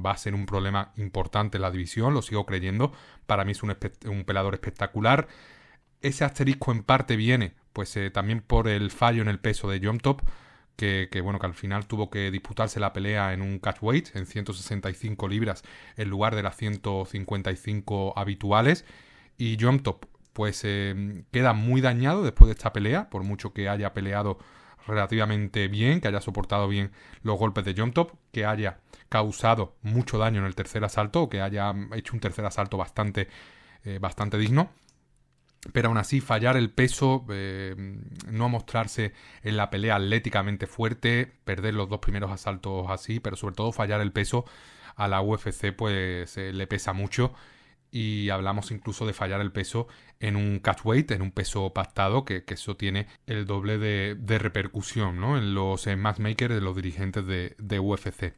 va a ser un problema importante en la división, lo sigo creyendo. Para mí es un peleador espectacular. Ese asterisco en parte viene pues también por el fallo en el peso de Jontop, que al final tuvo que disputarse la pelea en un catchweight, en 165 libras, en lugar de las 155 habituales. Y Jontop pues queda muy dañado después de esta pelea, por mucho que haya peleado relativamente bien, que haya soportado bien los golpes de Jontop, que haya causado mucho daño en el tercer asalto, o que haya hecho un tercer asalto bastante digno. Pero aún así, fallar el peso, no mostrarse en la pelea atléticamente fuerte, perder los dos primeros asaltos así, pero sobre todo fallar el peso a la UFC pues le pesa mucho. Y hablamos incluso de fallar el peso en un catchweight, en un peso pactado, que eso tiene el doble de repercusión, ¿no?, en los matchmakers, de los dirigentes de UFC.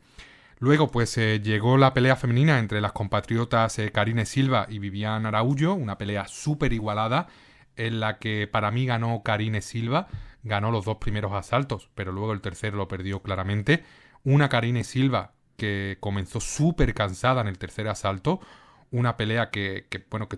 Luego pues llegó la pelea femenina entre las compatriotas Karine Silva y Viviane Araújo, una pelea súper igualada en la que para mí ganó Karine Silva, ganó los dos primeros asaltos, pero luego el tercero lo perdió claramente. Una Karine Silva que comenzó súper cansada en el tercer asalto, una pelea que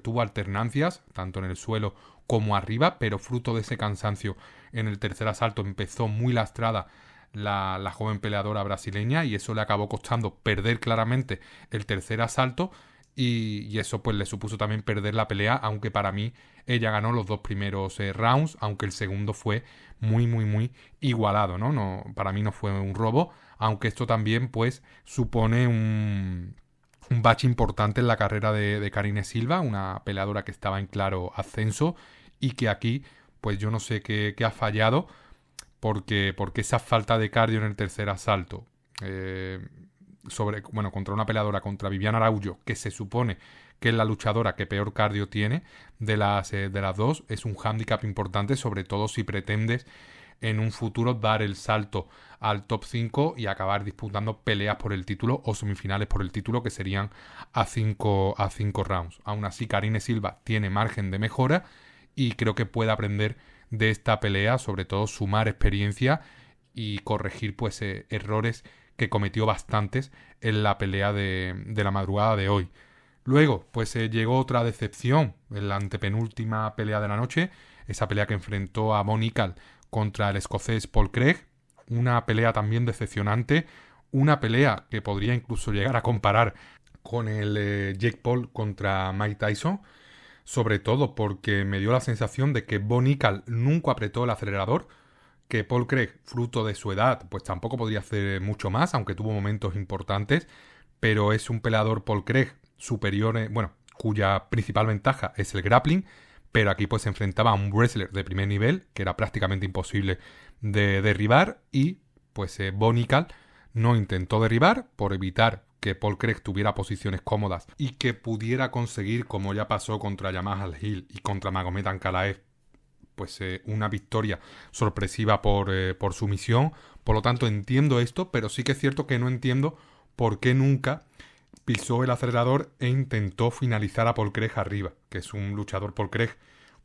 tuvo alternancias, tanto en el suelo como arriba, pero fruto de ese cansancio en el tercer asalto empezó muy lastrada la joven peleadora brasileña, y eso le acabó costando perder claramente el tercer asalto, y eso pues le supuso también perder la pelea, aunque para mí ella ganó los dos primeros rounds, aunque el segundo fue muy muy muy igualado, ¿no? Para mí no fue un robo, aunque esto también pues supone un bache importante en la carrera de Karine Silva, una peleadora que estaba en claro ascenso, y que aquí pues yo no sé qué ha fallado, porque esa falta de cardio en el tercer asalto, contra una peleadora, contra Viviane Araújo, que se supone que es la luchadora que peor cardio tiene de las dos, es un hándicap importante, sobre todo si pretendes en un futuro dar el salto al top 5 y acabar disputando peleas por el título o semifinales por el título, que serían a 5 rounds. Aún así, Karine Silva tiene margen de mejora y creo que puede aprender de esta pelea, sobre todo sumar experiencia y corregir pues errores que cometió bastantes en la pelea de la madrugada de hoy. Luego pues llegó otra decepción en la antepenúltima pelea de la noche, esa pelea que enfrentó a Monical contra el escocés Paul Craig, una pelea también decepcionante, una pelea que podría incluso llegar a comparar con el Jake Paul contra Mike Tyson, sobre todo porque me dio la sensación de que Bo Nickal nunca apretó el acelerador, que Paul Craig, fruto de su edad, pues tampoco podría hacer mucho más, aunque tuvo momentos importantes, pero es un peleador Paul Craig superior, cuya principal ventaja es el grappling, pero aquí pues se enfrentaba a un wrestler de primer nivel, que era prácticamente imposible de derribar, y pues Bo Nickal no intentó derribar por evitar que Paul Craig tuviera posiciones cómodas y que pudiera conseguir, como ya pasó contra Jamal Hill y contra Magomed Ankalaev, pues una victoria sorpresiva por sumisión. Por lo tanto entiendo esto, pero sí que es cierto que no entiendo por qué nunca pisó el acelerador e intentó finalizar a Paul Craig arriba, que es un luchador Paul Craig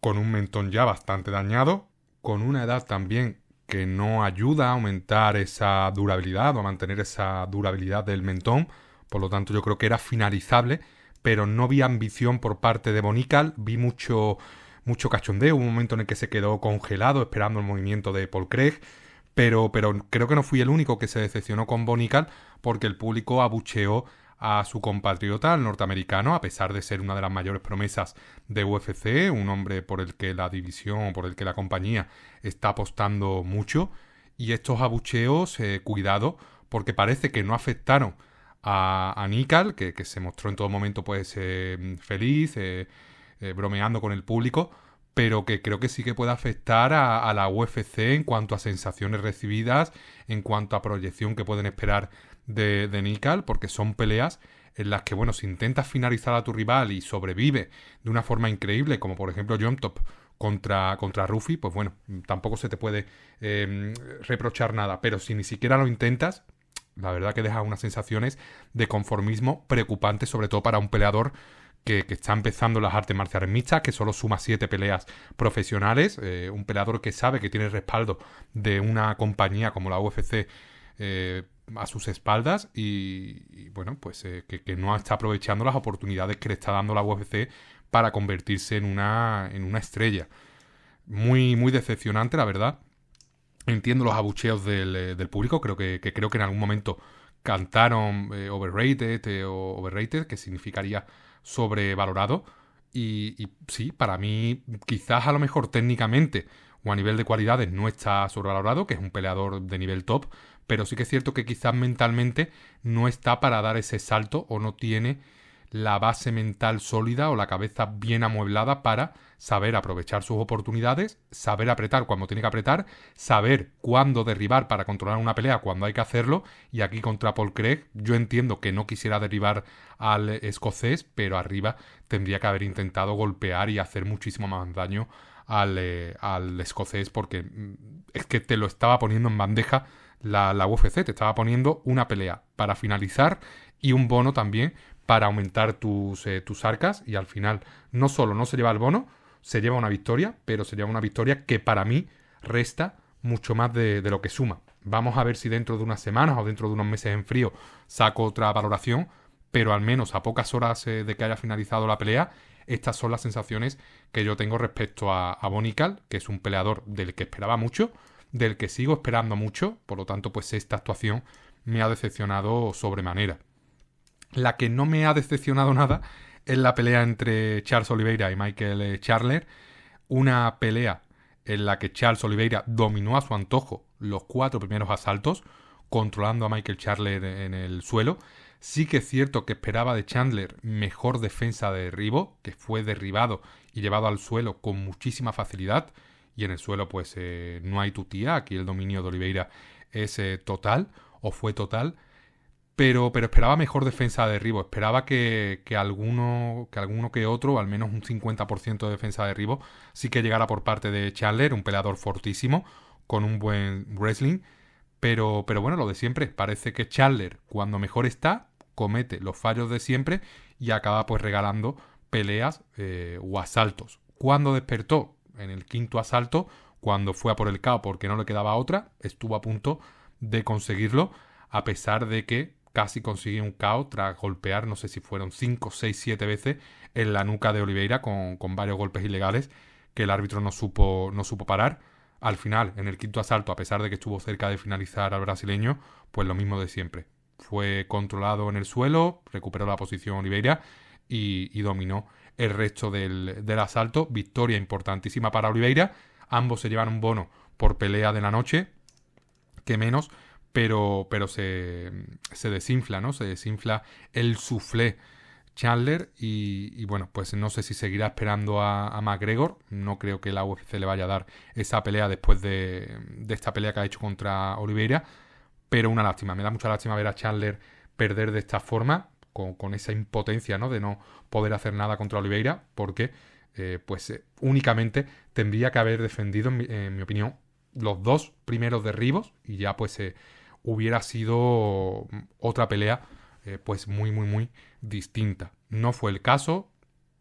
con un mentón ya bastante dañado, con una edad también que no ayuda a aumentar esa durabilidad o a mantener esa durabilidad del mentón. Por lo tanto, yo creo que era finalizable, pero no vi ambición por parte de Bo Nickal. Vi mucho cachondeo. Hubo un momento en el que se quedó congelado esperando el movimiento de Paul Craig, pero creo que no fui el único que se decepcionó con Bo Nickal, porque el público abucheó a su compatriota, al norteamericano, a pesar de ser una de las mayores promesas de UFC, un hombre por el que la división, por el que la compañía está apostando mucho. Y estos abucheos, cuidado, porque parece que no afectaron a Nikal, que se mostró en todo momento pues feliz, bromeando con el público, pero que creo que sí que puede afectar a la UFC en cuanto a sensaciones recibidas, en cuanto a proyección que pueden esperar de Nikal, porque son peleas en las que, bueno, si intentas finalizar a tu rival y sobrevive de una forma increíble, como por ejemplo Jom Top contra Rufi, pues bueno, tampoco se te puede reprochar nada, pero si ni siquiera lo intentas, la verdad que deja unas sensaciones de conformismo preocupantes, sobre todo para un peleador que está empezando las artes marciales mixtas, que solo suma 7 peleas profesionales, un peleador que sabe que tiene el respaldo de una compañía como la UFC a sus espaldas y bueno, pues que no está aprovechando las oportunidades que le está dando la UFC para convertirse en una estrella. Muy, muy decepcionante, la verdad. Entiendo los abucheos del público, creo que en algún momento cantaron overrated o overrated, que significaría sobrevalorado. Y sí, para mí, quizás a lo mejor técnicamente o a nivel de cualidades no está sobrevalorado, que es un peleador de nivel top, pero sí que es cierto que quizás mentalmente no está para dar ese salto o no tiene la base mental sólida o la cabeza bien amueblada para saber aprovechar sus oportunidades, saber apretar cuando tiene que apretar, saber cuándo derribar para controlar una pelea cuando hay que hacerlo. Y aquí contra Paul Craig yo entiendo que no quisiera derribar al escocés, pero arriba tendría que haber intentado golpear y hacer muchísimo más daño al escocés, porque es que te lo estaba poniendo en bandeja la UFC, te estaba poniendo una pelea para finalizar y un bono también para aumentar tus arcas, y al final no solo no se lleva el bono, se lleva una victoria, pero se lleva una victoria que para mí resta mucho más de lo que suma. Vamos a ver si dentro de unas semanas o dentro de unos meses en frío saco otra valoración, pero al menos a pocas horas de que haya finalizado la pelea, estas son las sensaciones que yo tengo respecto a Bonical, que es un peleador del que esperaba mucho, del que sigo esperando mucho, por lo tanto pues esta actuación me ha decepcionado sobremanera. La que no me ha decepcionado nada es la pelea entre Charles Oliveira y Michael Chandler, una pelea en la que Charles Oliveira dominó a su antojo los 4 primeros asaltos, controlando a Michael Chandler en el suelo. Sí que es cierto que esperaba de Chandler mejor defensa de derribo, que fue derribado y llevado al suelo con muchísima facilidad, y en el suelo pues no hay tutía, aquí el dominio de Oliveira es total, o fue total. Pero esperaba mejor defensa de derribo. Esperaba que alguno que otro, al menos un 50% de defensa de derribo, sí que llegara por parte de Chandler, un peleador fortísimo, con un buen wrestling. Pero bueno, lo de siempre. Parece que Chandler, cuando mejor está, comete los fallos de siempre y acaba pues regalando peleas o asaltos. Cuando despertó en el 5.º asalto, cuando fue a por el KO porque no le quedaba otra, estuvo a punto de conseguirlo, a pesar de que casi consiguió un KO tras golpear, no sé si fueron 5, 6, 7 veces en la nuca de Oliveira con varios golpes ilegales que el árbitro no supo parar. Al final, en el 5.º asalto, a pesar de que estuvo cerca de finalizar al brasileño, pues lo mismo de siempre. Fue controlado en el suelo, recuperó la posición Oliveira y dominó el resto del asalto. Victoria importantísima para Oliveira. Ambos se llevan un bono por pelea de la noche, que menos, pero se desinfla, ¿no? Se desinfla el soufflé Chandler y bueno, pues no sé si seguirá esperando a McGregor. No creo que la UFC le vaya a dar esa pelea después de esta pelea que ha hecho contra Oliveira, pero una lástima. Me da mucha lástima ver a Chandler perder de esta forma, con esa impotencia, ¿no? De no poder hacer nada contra Oliveira, porque únicamente tendría que haber defendido, en mi opinión, los 2 primeros derribos y ya pues hubiera sido otra pelea pues muy, muy, muy distinta. No fue el caso.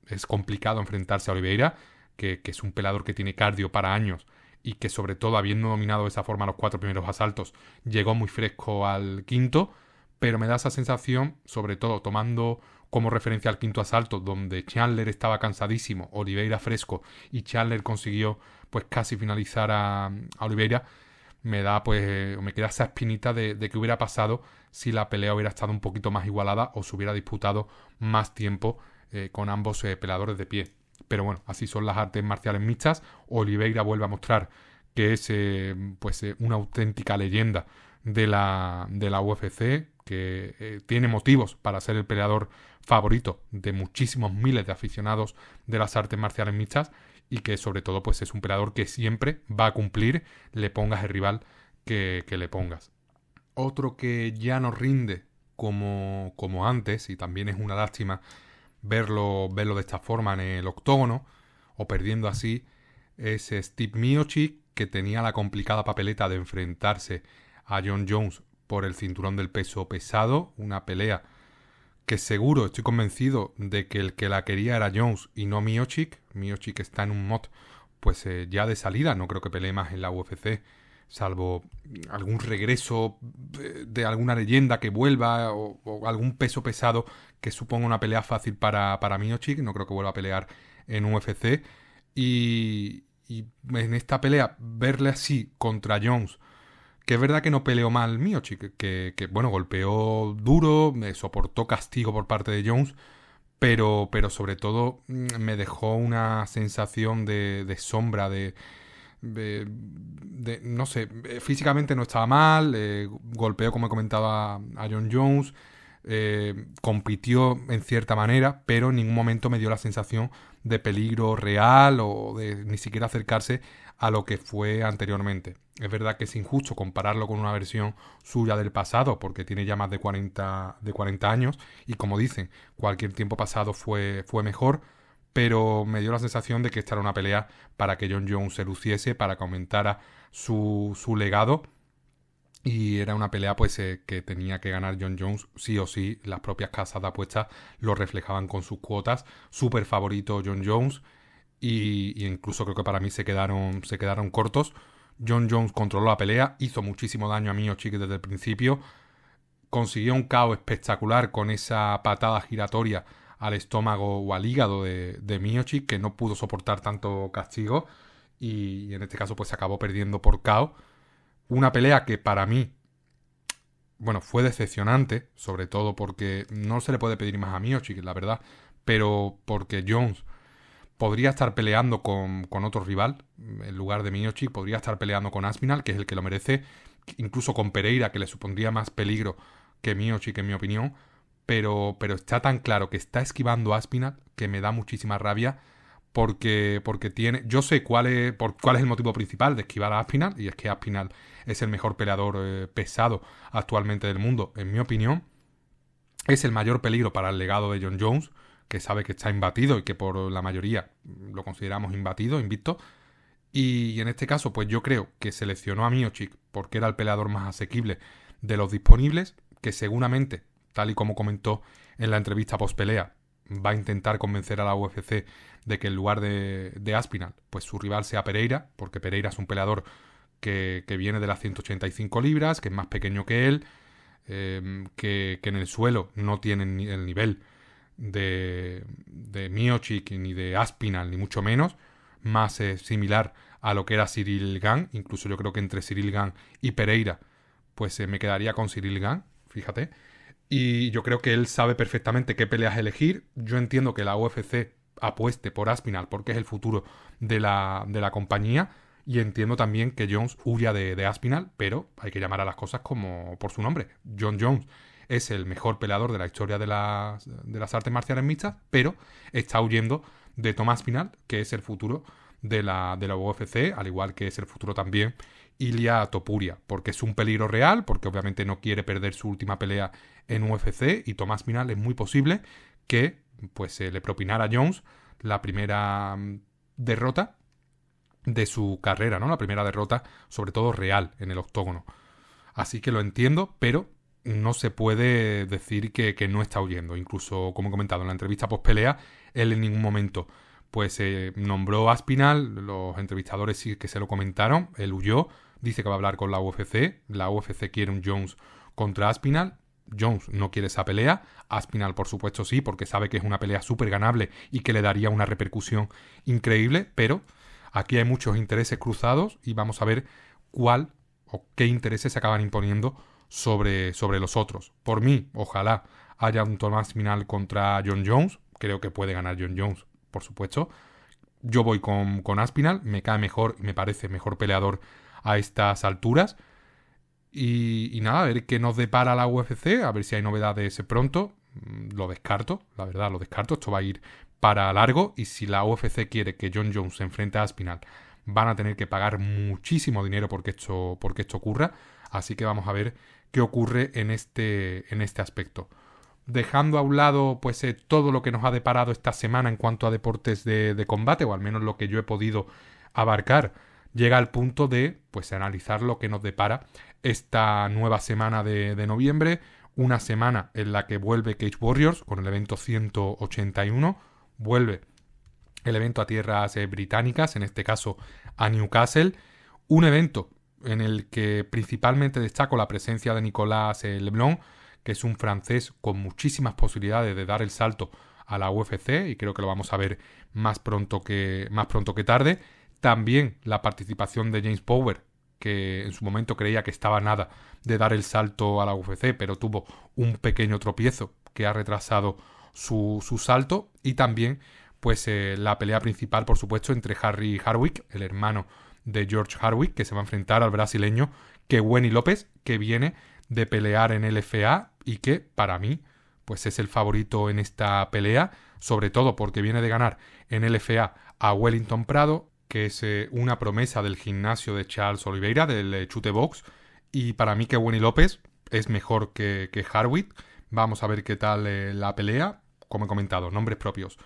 Es complicado enfrentarse a Oliveira, que es un peleador que tiene cardio para años y que, sobre todo, habiendo dominado de esa forma los 4 primeros asaltos, llegó muy fresco al 5.º, pero me da esa sensación, sobre todo tomando como referencia al 5.º asalto, donde Chandler estaba cansadísimo, Oliveira fresco, y Chandler consiguió pues casi finalizar a Oliveira. Me queda esa espinita de que hubiera pasado si la pelea hubiera estado un poquito más igualada o se hubiera disputado más tiempo con ambos peleadores de pie. Pero bueno, así son las artes marciales mixtas. Oliveira vuelve a mostrar que es una auténtica leyenda de la UFC, porque tiene motivos para ser el peleador favorito de muchísimos miles de aficionados de las artes marciales mixtas y que sobre todo pues es un peleador que siempre va a cumplir, le pongas el rival que le pongas. Otro que ya no rinde como antes, y también es una lástima verlo de esta forma en el octógono, o perdiendo así, es Steve Miocic, que tenía la complicada papeleta de enfrentarse a Jon Jones por el cinturón del peso pesado, una pelea que seguro, estoy convencido de que el que la quería era Jones y no Miocic. Miocic está en un mod pues ya de salida, no creo que pelee más en la UFC, salvo algún regreso de alguna leyenda que vuelva o algún peso pesado que suponga una pelea fácil para Miocic. No creo que vuelva a pelear en UFC. Y en esta pelea, verle así contra Jones, que es verdad que no peleó mal Miocic, que bueno, golpeó duro, me soportó castigo por parte de Jones, pero sobre todo me dejó una sensación de sombra, no sé, físicamente no estaba mal, golpeó, como he comentado, a Jon Jones, compitió en cierta manera, pero en ningún momento me dio la sensación de peligro real o de ni siquiera acercarse a lo que fue anteriormente. Es verdad que es injusto compararlo con una versión suya del pasado, porque tiene ya más de 40 años, y como dicen, cualquier tiempo pasado fue mejor, pero me dio la sensación de que esta era una pelea para que Jon Jones se luciese, para que aumentara su legado, y era una pelea pues que tenía que ganar Jon Jones sí o sí. Las propias casas de apuestas lo reflejaban con sus cuotas. Súper favorito Jon Jones, y incluso creo que para mí se quedaron cortos. Jon Jones controló la pelea, hizo muchísimo daño a Miocic desde el principio, consiguió un KO espectacular con esa patada giratoria al estómago o al hígado de Miocic, que no pudo soportar tanto castigo, y en este caso pues se acabó perdiendo por KO. Una pelea que para mí, bueno, fue decepcionante, sobre todo porque no se le puede pedir más a Miocic, la verdad, pero porque Jones podría estar peleando con otro rival en lugar de Miocic, podría estar peleando con Aspinall, que es el que lo merece, incluso con Pereira, que le supondría más peligro que Miocic, en mi opinión, pero está tan claro que está esquivando a Aspinall que me da muchísima rabia, porque tiene... Yo sé cuál es el motivo principal de esquivar a Aspinall, y es que Aspinall es el mejor peleador pesado actualmente del mundo, en mi opinión. Es el mayor peligro para el legado de Jon Jones, que sabe que está imbatido y que por la mayoría lo consideramos imbatido, invicto. Y en este caso, pues yo creo que seleccionó a Miocic porque era el peleador más asequible de los disponibles, que seguramente, tal y como comentó en la entrevista post-pelea, va a intentar convencer a la UFC de que en lugar de Aspinall, pues su rival sea Pereira, porque Pereira es un peleador que viene de las 185 libras, que es más pequeño que él, que en el suelo no tiene el nivel de Miocic ni de Aspinall, ni mucho menos, más similar a lo que era Ciryl Gane. Incluso yo creo que entre Ciryl Gane y Pereira pues me quedaría con Ciryl Gane, fíjate. Y yo creo que él sabe perfectamente qué peleas elegir. Yo entiendo que la UFC apueste por Aspinall porque es el futuro de la compañía, y entiendo también que Jones huya de Aspinall, pero hay que llamar a las cosas como por su nombre. Jon Jones es el mejor peleador de la historia de las artes marciales mixtas, pero está huyendo de Tom Aspinall, que es el futuro de la UFC, al igual que es el futuro también Ilia Topuria, porque es un peligro real, porque obviamente no quiere perder su última pelea en UFC, y Tom Aspinall es muy posible que pues le propinara a Jones la primera derrota de su carrera, ¿no? La primera derrota, sobre todo real, en el octógono. Así que lo entiendo, pero no se puede decir que no está huyendo. Incluso, como he comentado en la entrevista post-pelea, él en ningún momento pues nombró a Aspinall. Los entrevistadores sí que se lo comentaron. Él huyó, dice que va a hablar con la UFC. La UFC quiere un Jones contra Aspinall. Jones no quiere esa pelea. Aspinall, por supuesto, sí, porque sabe que es una pelea súper ganable y que le daría una repercusión increíble, pero aquí hay muchos intereses cruzados y vamos a ver cuál o qué intereses se acaban imponiendo sobre los otros. Por mí, ojalá haya un Tom Aspinall contra Jon Jones. Creo que puede ganar Jon Jones, por supuesto. Yo voy con Aspinall, me cae mejor y me parece mejor peleador a estas alturas. Y nada, a ver qué nos depara la UFC, a ver si hay novedades pronto. Lo descarto, la verdad, lo descarto. Esto va a ir para largo y si la UFC quiere que Jon Jones se enfrente a Aspinall, van a tener que pagar muchísimo dinero porque esto ocurra. Así que vamos a ver qué ocurre en este aspecto. Dejando a un lado pues todo lo que nos ha deparado esta semana en cuanto a deportes de combate, o al menos lo que yo he podido abarcar, llega al punto de pues analizar lo que nos depara esta nueva semana de noviembre, una semana en la que vuelve Cage Warriors con el evento 181, vuelve el evento a tierras británicas, en este caso a Newcastle, un evento en el que principalmente destaco la presencia de Nicolas Leblanc, que es un francés con muchísimas posibilidades de dar el salto a la UFC, y creo que lo vamos a ver más pronto que tarde. También la participación de James Power, que en su momento creía que estaba nada de dar el salto a la UFC, pero tuvo un pequeño tropiezo que ha retrasado su salto. Y también pues la pelea principal, por supuesto, entre Harry Hardwick, el hermano de George Hardwick, que se va a enfrentar al brasileño Keweny López, que viene de pelear en LFA y que para mí pues es el favorito en esta pelea, sobre todo porque viene de ganar en LFA a Wellington Prado, que es una promesa del gimnasio de Charles Oliveira, del Chute Box, y para mí Keweny López es mejor que Hardwick. Vamos a ver qué tal la pelea. Como he comentado, nombres propios: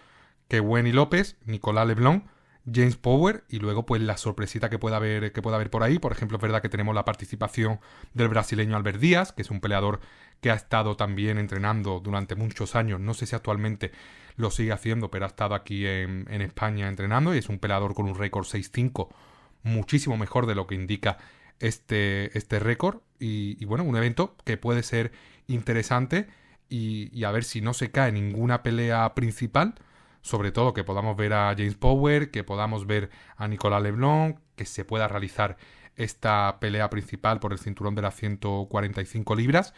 Keweny López, Nicolas Leblanc, James Power, y luego pues la sorpresita que pueda haber por ahí. Por ejemplo, es verdad que tenemos la participación del brasileño Albert Díaz, que es un peleador que ha estado también entrenando durante muchos años. No sé si actualmente lo sigue haciendo, pero ha estado aquí en España entrenando y es un peleador con un récord 6-5, muchísimo mejor de lo que indica este récord. Y bueno, un evento que puede ser interesante y a ver si no se cae ninguna pelea principal. Sobre todo que podamos ver a James Power, que podamos ver a Nicolas Leblanc, que se pueda realizar esta pelea principal por el cinturón de las 145 libras.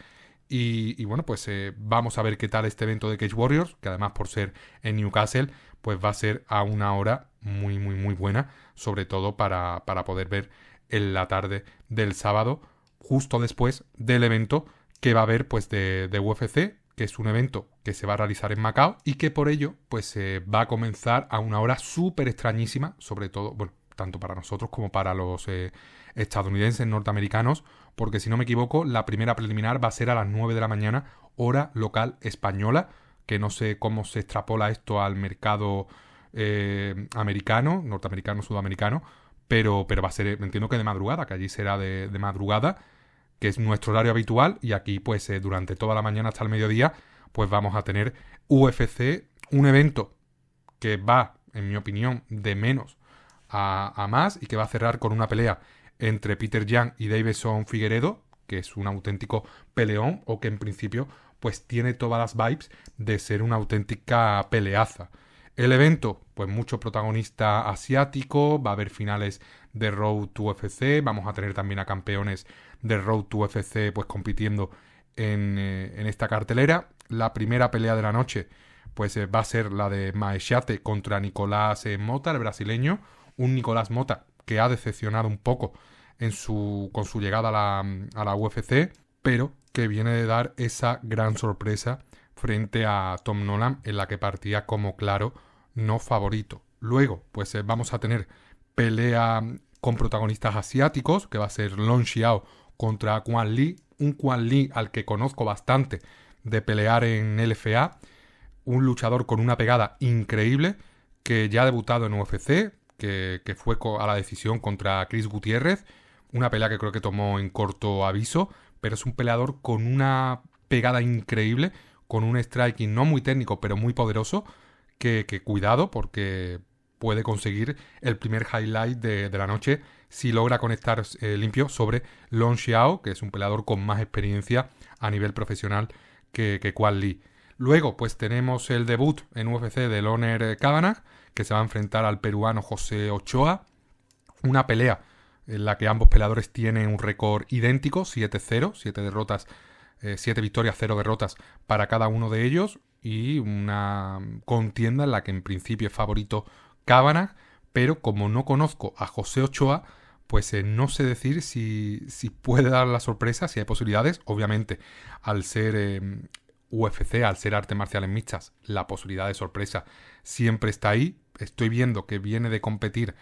Y bueno, pues vamos a ver qué tal este evento de Cage Warriors, que además por ser en Newcastle, pues va a ser a una hora muy, muy, muy buena, sobre todo para poder ver en la tarde del sábado, justo después del evento que va a haber pues de UFC, que es un evento que se va a realizar en Macao y que por ello pues va a comenzar a una hora súper extrañísima, sobre todo, bueno, tanto para nosotros como para los estadounidenses norteamericanos, porque si no me equivoco, la primera preliminar va a ser a las 9 de la mañana, hora local española, que no sé cómo se extrapola esto al mercado americano, norteamericano, sudamericano, pero va a ser, entiendo que de madrugada, que allí será de madrugada, que es nuestro horario habitual, y aquí pues durante toda la mañana hasta el mediodía pues vamos a tener UFC, un evento que va, en mi opinión, de menos a más, y que va a cerrar con una pelea entre Peter Yan y Deiveson Figueiredo, que es un auténtico peleón, o que en principio pues tiene todas las vibes de ser una auténtica peleaza. El evento, pues mucho protagonista asiático, va a haber finales de Road to UFC, vamos a tener también a campeones de Road to UFC pues compitiendo en esta cartelera. La primera pelea de la noche pues va a ser la de Maeshate contra Nicolás Mota, el brasileño, un Nicolás Mota que ha decepcionado un poco con su llegada a la UFC, pero que viene de dar esa gran sorpresa frente a Tom Nolan, en la que partía como claro no favorito. Luego pues vamos a tener pelea con protagonistas asiáticos, que va a ser Long Xiao contra Quan Li, un Quan Li al que conozco bastante de pelear en LFA, un luchador con una pegada increíble, que ya ha debutado en UFC, que fue a la decisión contra Chris Gutiérrez, una pelea que creo que tomó en corto aviso, pero es un peleador con una pegada increíble, con un striking no muy técnico, pero muy poderoso, que cuidado, porque puede conseguir el primer highlight de la noche si logra conectar limpio sobre Long Xiao, que es un peleador con más experiencia a nivel profesional que Quan Li. Luego pues tenemos el debut en UFC de Loner Kavanagh, que se va a enfrentar al peruano José Ochoa, una pelea en la que ambos peleadores tienen un récord idéntico, 7-0, 7 victorias, 0 derrotas para cada uno de ellos, y una contienda en la que en principio es favorito Kavanagh, pero como no conozco a José Ochoa, pues no sé decir si puede dar la sorpresa, si hay posibilidades. Obviamente, al ser UFC, al ser artes marciales mixtas, la posibilidad de sorpresa siempre está ahí. Estoy viendo que viene de competir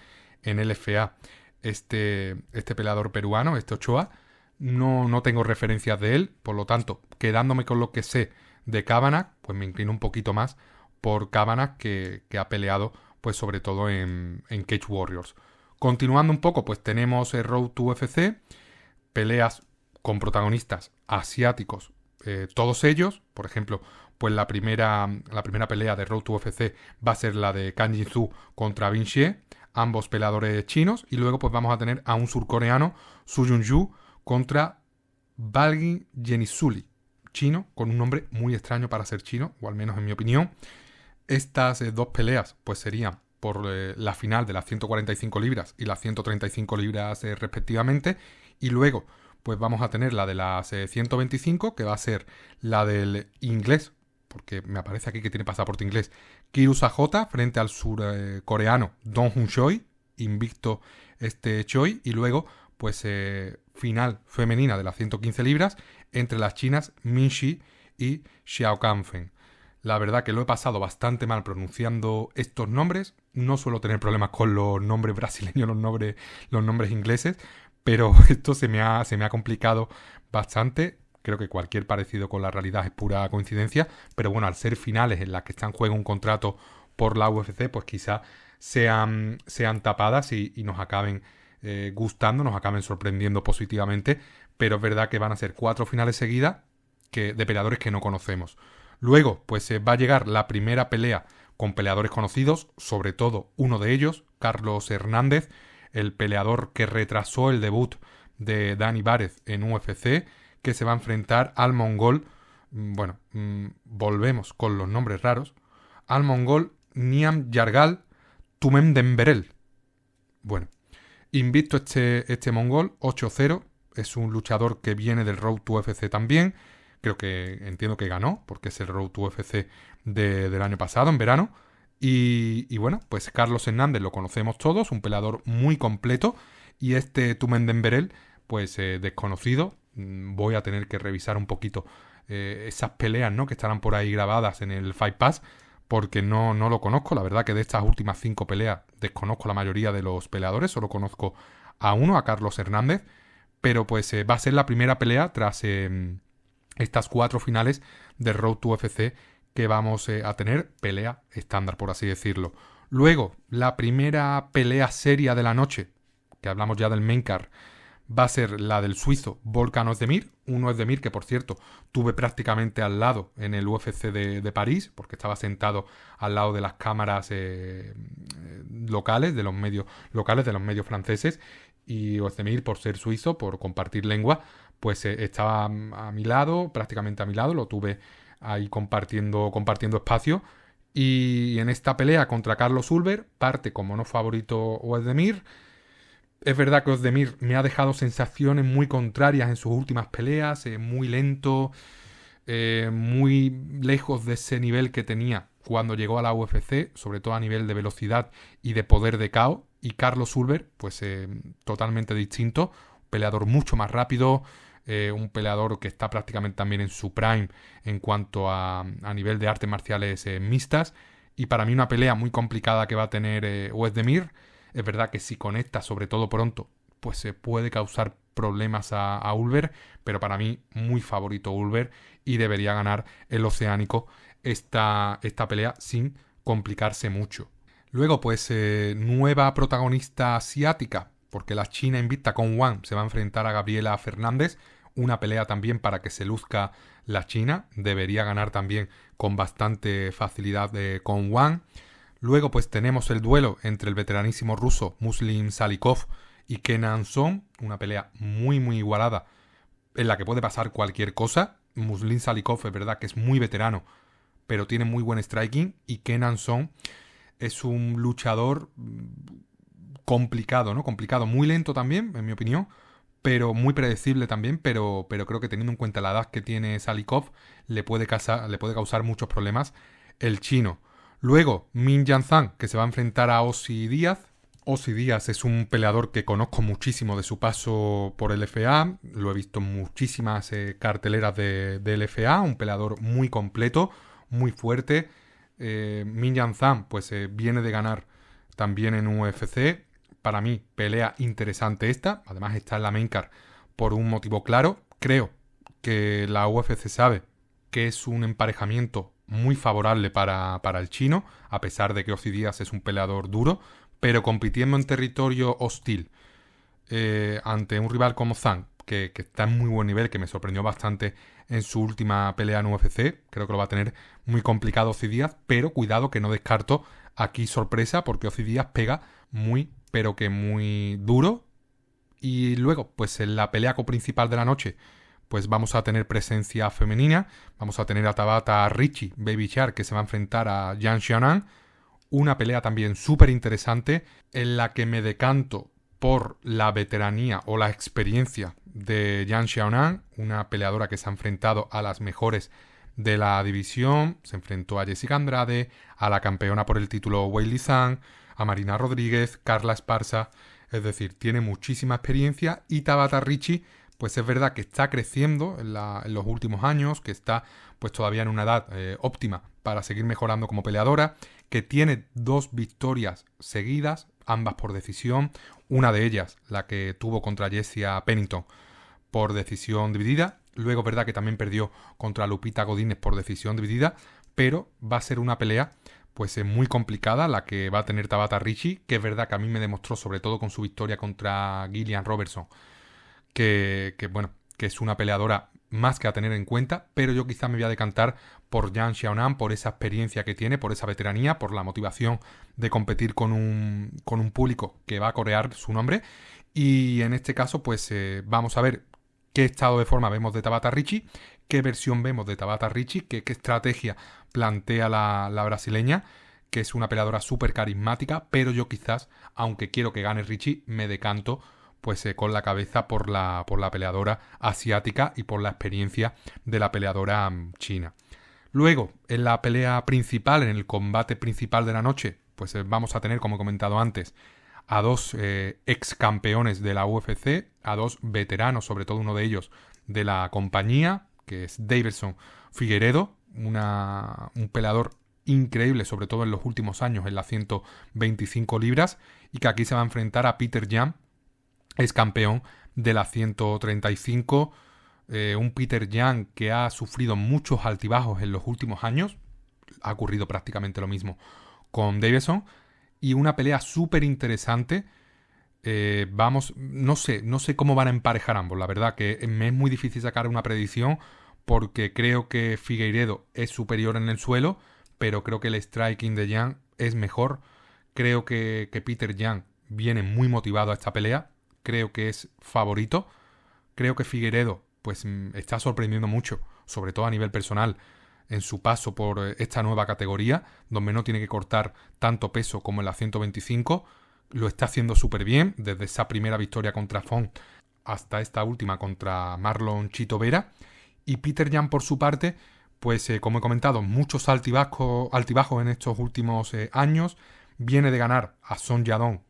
en LFA este peleador peruano, este Ochoa. No tengo referencias de él, por lo tanto, quedándome con lo que sé de Kavanagh, pues me inclino un poquito más por Kavanagh, que ha peleado pues sobre todo en Cage Warriors. Continuando un poco, pues tenemos Road to UFC, peleas con protagonistas asiáticos, todos ellos. Por ejemplo, pues la primera pelea de Road to UFC va a ser la de Kang Jin-soo contra Bin Xie, ambos peleadores chinos, y luego pues vamos a tener a un surcoreano, Su Jun-yu, contra Balgin Yenisuli, chino, con un nombre muy extraño para ser chino, o al menos en mi opinión. Estas dos peleas pues serían por la final de las 145 libras y las 135 libras respectivamente, y luego pues vamos a tener la de las 125, que va a ser la del inglés, porque me aparece aquí que tiene pasaporte inglés, Kiro Sajota frente al surcoreano Dong Hun Choi, invicto este Choi, y luego pues final femenina de las 115 libras entre las chinas Min Xi y Xiao Kanfen. La verdad que lo he pasado bastante mal pronunciando estos nombres. No suelo tener problemas con los nombres brasileños, los nombres ingleses, pero esto se me ha complicado bastante. Creo que cualquier parecido con la realidad es pura coincidencia, pero bueno, al ser finales en las que está en juego un contrato por la UFC, pues quizá sean tapadas y nos acaben gustando, nos acaben sorprendiendo positivamente, pero es verdad que van a ser 4 finales seguidas de peleadores que no conocemos. Luego, pues va a llegar la primera pelea con peleadores conocidos, sobre todo uno de ellos, Carlos Hernández, el peleador que retrasó el debut de Dani Várez en UFC, que se va a enfrentar al mongol, volvemos con los nombres raros, al mongol Niam Yargal Tumemdenberel. Bueno, invicto este mongol, 8-0, es un luchador que viene del Road to UFC también. Entiendo que ganó, porque es el Road to UFC del año pasado, en verano. Y bueno, pues Carlos Hernández lo conocemos todos, un peleador muy completo. Y este Tumemdenberel, pues desconocido. Voy a tener que revisar un poquito esas peleas, ¿no?, que estarán por ahí grabadas en el Fight Pass, porque no lo conozco. La verdad que de estas últimas 5 peleas desconozco la mayoría de los peleadores, solo conozco a uno, a Carlos Hernández. Pero pues va a ser la primera pelea tras estas 4 finales de Road to UFC que vamos a tener, pelea estándar, por así decirlo. Luego, la primera pelea seria de la noche, que hablamos ya del main card, va a ser la del suizo Volkan Ozdemir, un Ozdemir que, por cierto, tuve prácticamente al lado en el UFC de París, porque estaba sentado al lado de las cámaras locales, de los medios franceses, y Ozdemir, por ser suizo, por compartir lengua, pues estaba a mi lado, prácticamente a mi lado, lo tuve ahí compartiendo espacio. Y en esta pelea contra Carlos Ulver, parte como no favorito Ozdemir. Es verdad que Ozdemir me ha dejado sensaciones muy contrarias en sus últimas peleas, muy lento, muy lejos de ese nivel que tenía cuando llegó a la UFC, sobre todo a nivel de velocidad y de poder de KO. Y Carlos Ulver, pues totalmente distinto, un peleador mucho más rápido, un peleador que está prácticamente también en su prime en cuanto a nivel de artes marciales mixtas. Y para mí una pelea muy complicada que va a tener Ozdemir. Es verdad que si conecta, sobre todo pronto, pues se puede causar problemas a Ulver, pero para mí muy favorito Ulver y debería ganar el oceánico esta pelea sin complicarse mucho. Luego, pues nueva protagonista asiática, porque la china invicta Con Wang se va a enfrentar a Gabriela Fernández, una pelea también para que se luzca la china, debería ganar también con bastante facilidad Con Wang. Luego pues tenemos el duelo entre el veteranísimo ruso Muslim Salikov y Kenan Son, una pelea muy muy igualada en la que puede pasar cualquier cosa. Muslim Salikov es verdad que es muy veterano, pero tiene muy buen striking, y Kenan Son es un luchador complicado, ¿no? Complicado, muy lento también, en mi opinión, pero muy predecible también, pero creo que teniendo en cuenta la edad que tiene Salikov, le puede causar muchos problemas el chino. Luego, Min Jan Zhang, que se va a enfrentar a Ossi Díaz, Ozzy Díaz es un peleador que conozco muchísimo de su paso por el LFA, lo he visto en muchísimas carteleras de LFA, un peleador muy completo, muy fuerte. Min Jan Zhang pues viene de ganar también en UFC. Para mí, pelea interesante esta. Además está en la main card por un motivo claro. Creo que la UFC sabe que es un emparejamiento muy favorable para el chino, a pesar de que Ozzy Díaz es un peleador duro, pero compitiendo en territorio hostil ante un rival como Zhang, que está en muy buen nivel, que me sorprendió bastante en su última pelea en UFC. Creo que lo va a tener muy complicado Ozzy Díaz, pero cuidado que no descarto aquí sorpresa, porque Ozzy Díaz pega muy, pero que muy duro. Y luego, pues en la pelea coprincipal de la noche, pues vamos a tener presencia femenina. Vamos a tener a Tabata Ricci, Baby Shark, que se va a enfrentar a Yan Xiaonan. Una pelea también súper interesante en la que me decanto por la veteranía o la experiencia de Yan Xiaonan, una peleadora que se ha enfrentado a las mejores de la división. Se enfrentó a Jessica Andrade, a la campeona por el título Weili Zhang, a Marina Rodríguez, Carla Esparza. Es decir, tiene muchísima experiencia. Y Tabata Ricci, pues es verdad que está creciendo en los últimos años, que está pues todavía en una edad óptima para seguir mejorando como peleadora, que tiene 2 victorias seguidas, ambas por decisión. Una de ellas, la que tuvo contra Jessia Pennington por decisión dividida. Luego es verdad que también perdió contra Lupita Godínez por decisión dividida, pero va a ser una pelea pues muy complicada la que va a tener Tabata Ricci, que es verdad que a mí me demostró, sobre todo con su victoria contra Gillian Robertson, que es una peleadora más que a tener en cuenta, pero yo quizás me voy a decantar por Yan Xiaonan, por esa experiencia que tiene, por esa veteranía, por la motivación de competir con un público que va a corear su nombre. Y en este caso, pues vamos a ver qué estado de forma vemos de Tabata Ricci, qué versión vemos de Tabata Ricci, qué estrategia plantea la brasileña, que es una peleadora súper carismática, pero yo quizás, aunque quiero que gane Ricci, me decanto pues con la cabeza por la peleadora asiática y por la experiencia de la peleadora china. Luego, en la pelea principal, en el combate principal de la noche, pues vamos a tener, como he comentado antes, a 2 ex campeones de la UFC, a 2 veteranos, sobre todo uno de ellos de la compañía, que es Deiveson Figueiredo, un peleador increíble, sobre todo en los últimos años, en las 125 libras, y que aquí se va a enfrentar a Peter Yan, es campeón de las 135, un Peter Yan que ha sufrido muchos altibajos en los últimos años. Ha ocurrido prácticamente lo mismo con Deiveson. Y una pelea súper interesante. No sé cómo van a emparejar ambos. La verdad que me es muy difícil sacar una predicción, porque creo que Figueiredo es superior en el suelo, pero creo que el striking de Yan es mejor. Creo que Peter Yan viene muy motivado a esta pelea. Creo que es favorito. Creo que Figueiredo pues está sorprendiendo mucho, sobre todo a nivel personal, en su paso por esta nueva categoría, donde no tiene que cortar tanto peso como en la 125. Lo está haciendo súper bien, desde esa primera victoria contra Font hasta esta última contra Marlon Chito Vera. Y Peter Yan, por su parte, pues como he comentado, muchos altibajos en estos últimos años. Viene de ganar a Son Yadong,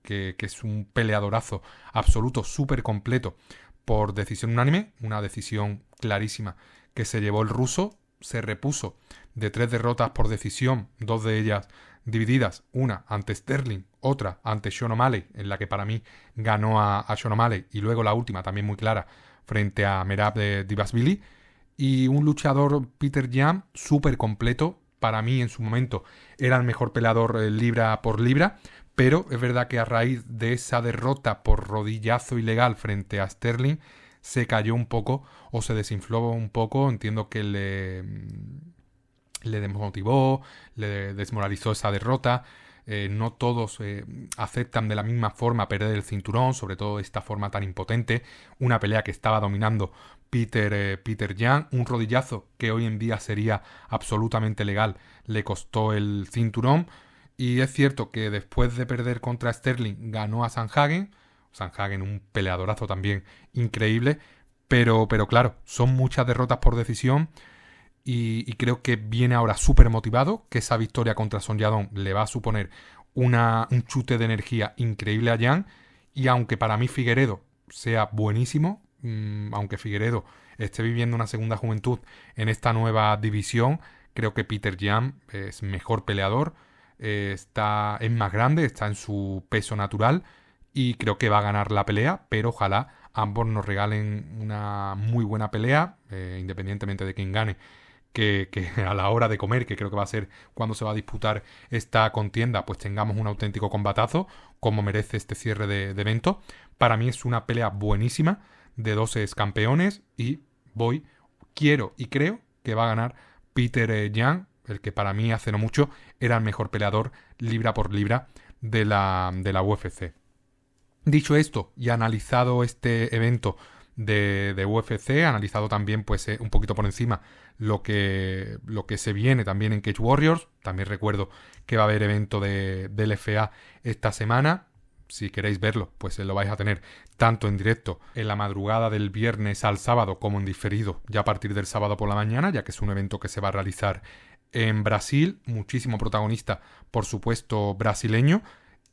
que es un peleadorazo absoluto, súper completo, por decisión unánime, una decisión clarísima que se llevó el ruso. Se repuso de 3 derrotas por decisión, 2 de ellas divididas, una ante Sterling, otra ante Sean O'Malley, en la que para mí ganó a Sean O'Malley, y luego la última también muy clara frente a Merab Dvalishvili. Y un luchador, Peter Yan, súper completo. Para mí en su momento era el mejor peleador libra por libra, pero es verdad que a raíz de esa derrota por rodillazo ilegal frente a Sterling, se cayó un poco o se desinfló un poco. Entiendo que le desmotivó, le desmoralizó esa derrota. No todos aceptan de la misma forma perder el cinturón, sobre todo de esta forma tan impotente. Una pelea que estaba dominando Peter Yan, un rodillazo que hoy en día sería absolutamente legal, le costó el cinturón. Y es cierto que después de perder contra Sterling ganó a Sandhagen, un peleadorazo también increíble, pero claro, son muchas derrotas por decisión. Y creo que viene ahora súper motivado, que esa victoria contra Son Yadong le va a suponer un chute de energía increíble a Jan. Y aunque para mí Figueiredo sea buenísimo, aunque Figueiredo esté viviendo una segunda juventud en esta nueva división, creo que Petr Yan es mejor peleador, es más grande, está en su peso natural y creo que va a ganar la pelea, pero ojalá ambos nos regalen una muy buena pelea, independientemente de quién gane. Que a la hora de comer, que creo que va a ser cuando se va a disputar esta contienda, pues tengamos un auténtico combatazo, como merece este cierre de evento. Para mí es una pelea buenísima de dos campeones y quiero y creo que va a ganar Petr Yan, el que para mí hace no mucho era el mejor peleador libra por libra de la UFC. Dicho esto y analizado este evento de UFC, analizado también pues un poquito por encima lo que se viene también en Cage Warriors. También recuerdo que va a haber evento del FA esta semana. Si queréis verlo, pues lo vais a tener tanto en directo en la madrugada del viernes al sábado como en diferido ya a partir del sábado por la mañana, ya que es un evento que se va a realizar en Brasil. Muchísimo protagonista, por supuesto, brasileño.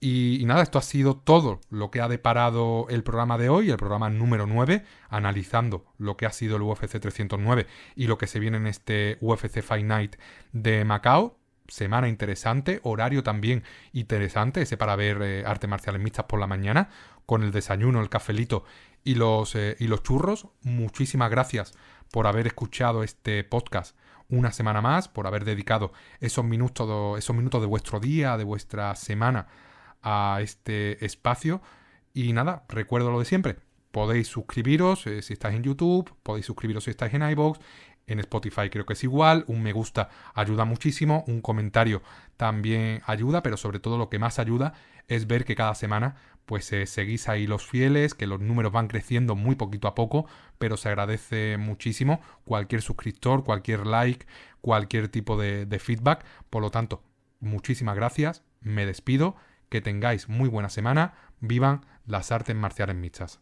Y nada, esto ha sido todo lo que ha deparado el programa de hoy, el programa número 9, analizando lo que ha sido el UFC 309 y lo que se viene en este UFC Fight Night de Macao. Semana interesante, horario también interesante, ese para ver artes marciales mixtas por la mañana, con el desayuno, el cafelito y los churros. Muchísimas gracias por haber escuchado este podcast una semana más, por haber dedicado esos minutos de vuestro día, de vuestra semana a este espacio. Y nada, recuerdo lo de siempre, podéis suscribiros si estáis en YouTube, podéis suscribiros si estáis en iVoox, en Spotify creo que es igual, un me gusta ayuda muchísimo, un comentario también ayuda, pero sobre todo lo que más ayuda es ver que cada semana pues seguís ahí los fieles, que los números van creciendo muy poquito a poco, pero se agradece muchísimo cualquier suscriptor, cualquier like, cualquier tipo de feedback. Por lo tanto, muchísimas gracias, me despido. Que tengáis muy buena semana. Vivan las artes marciales mixtas.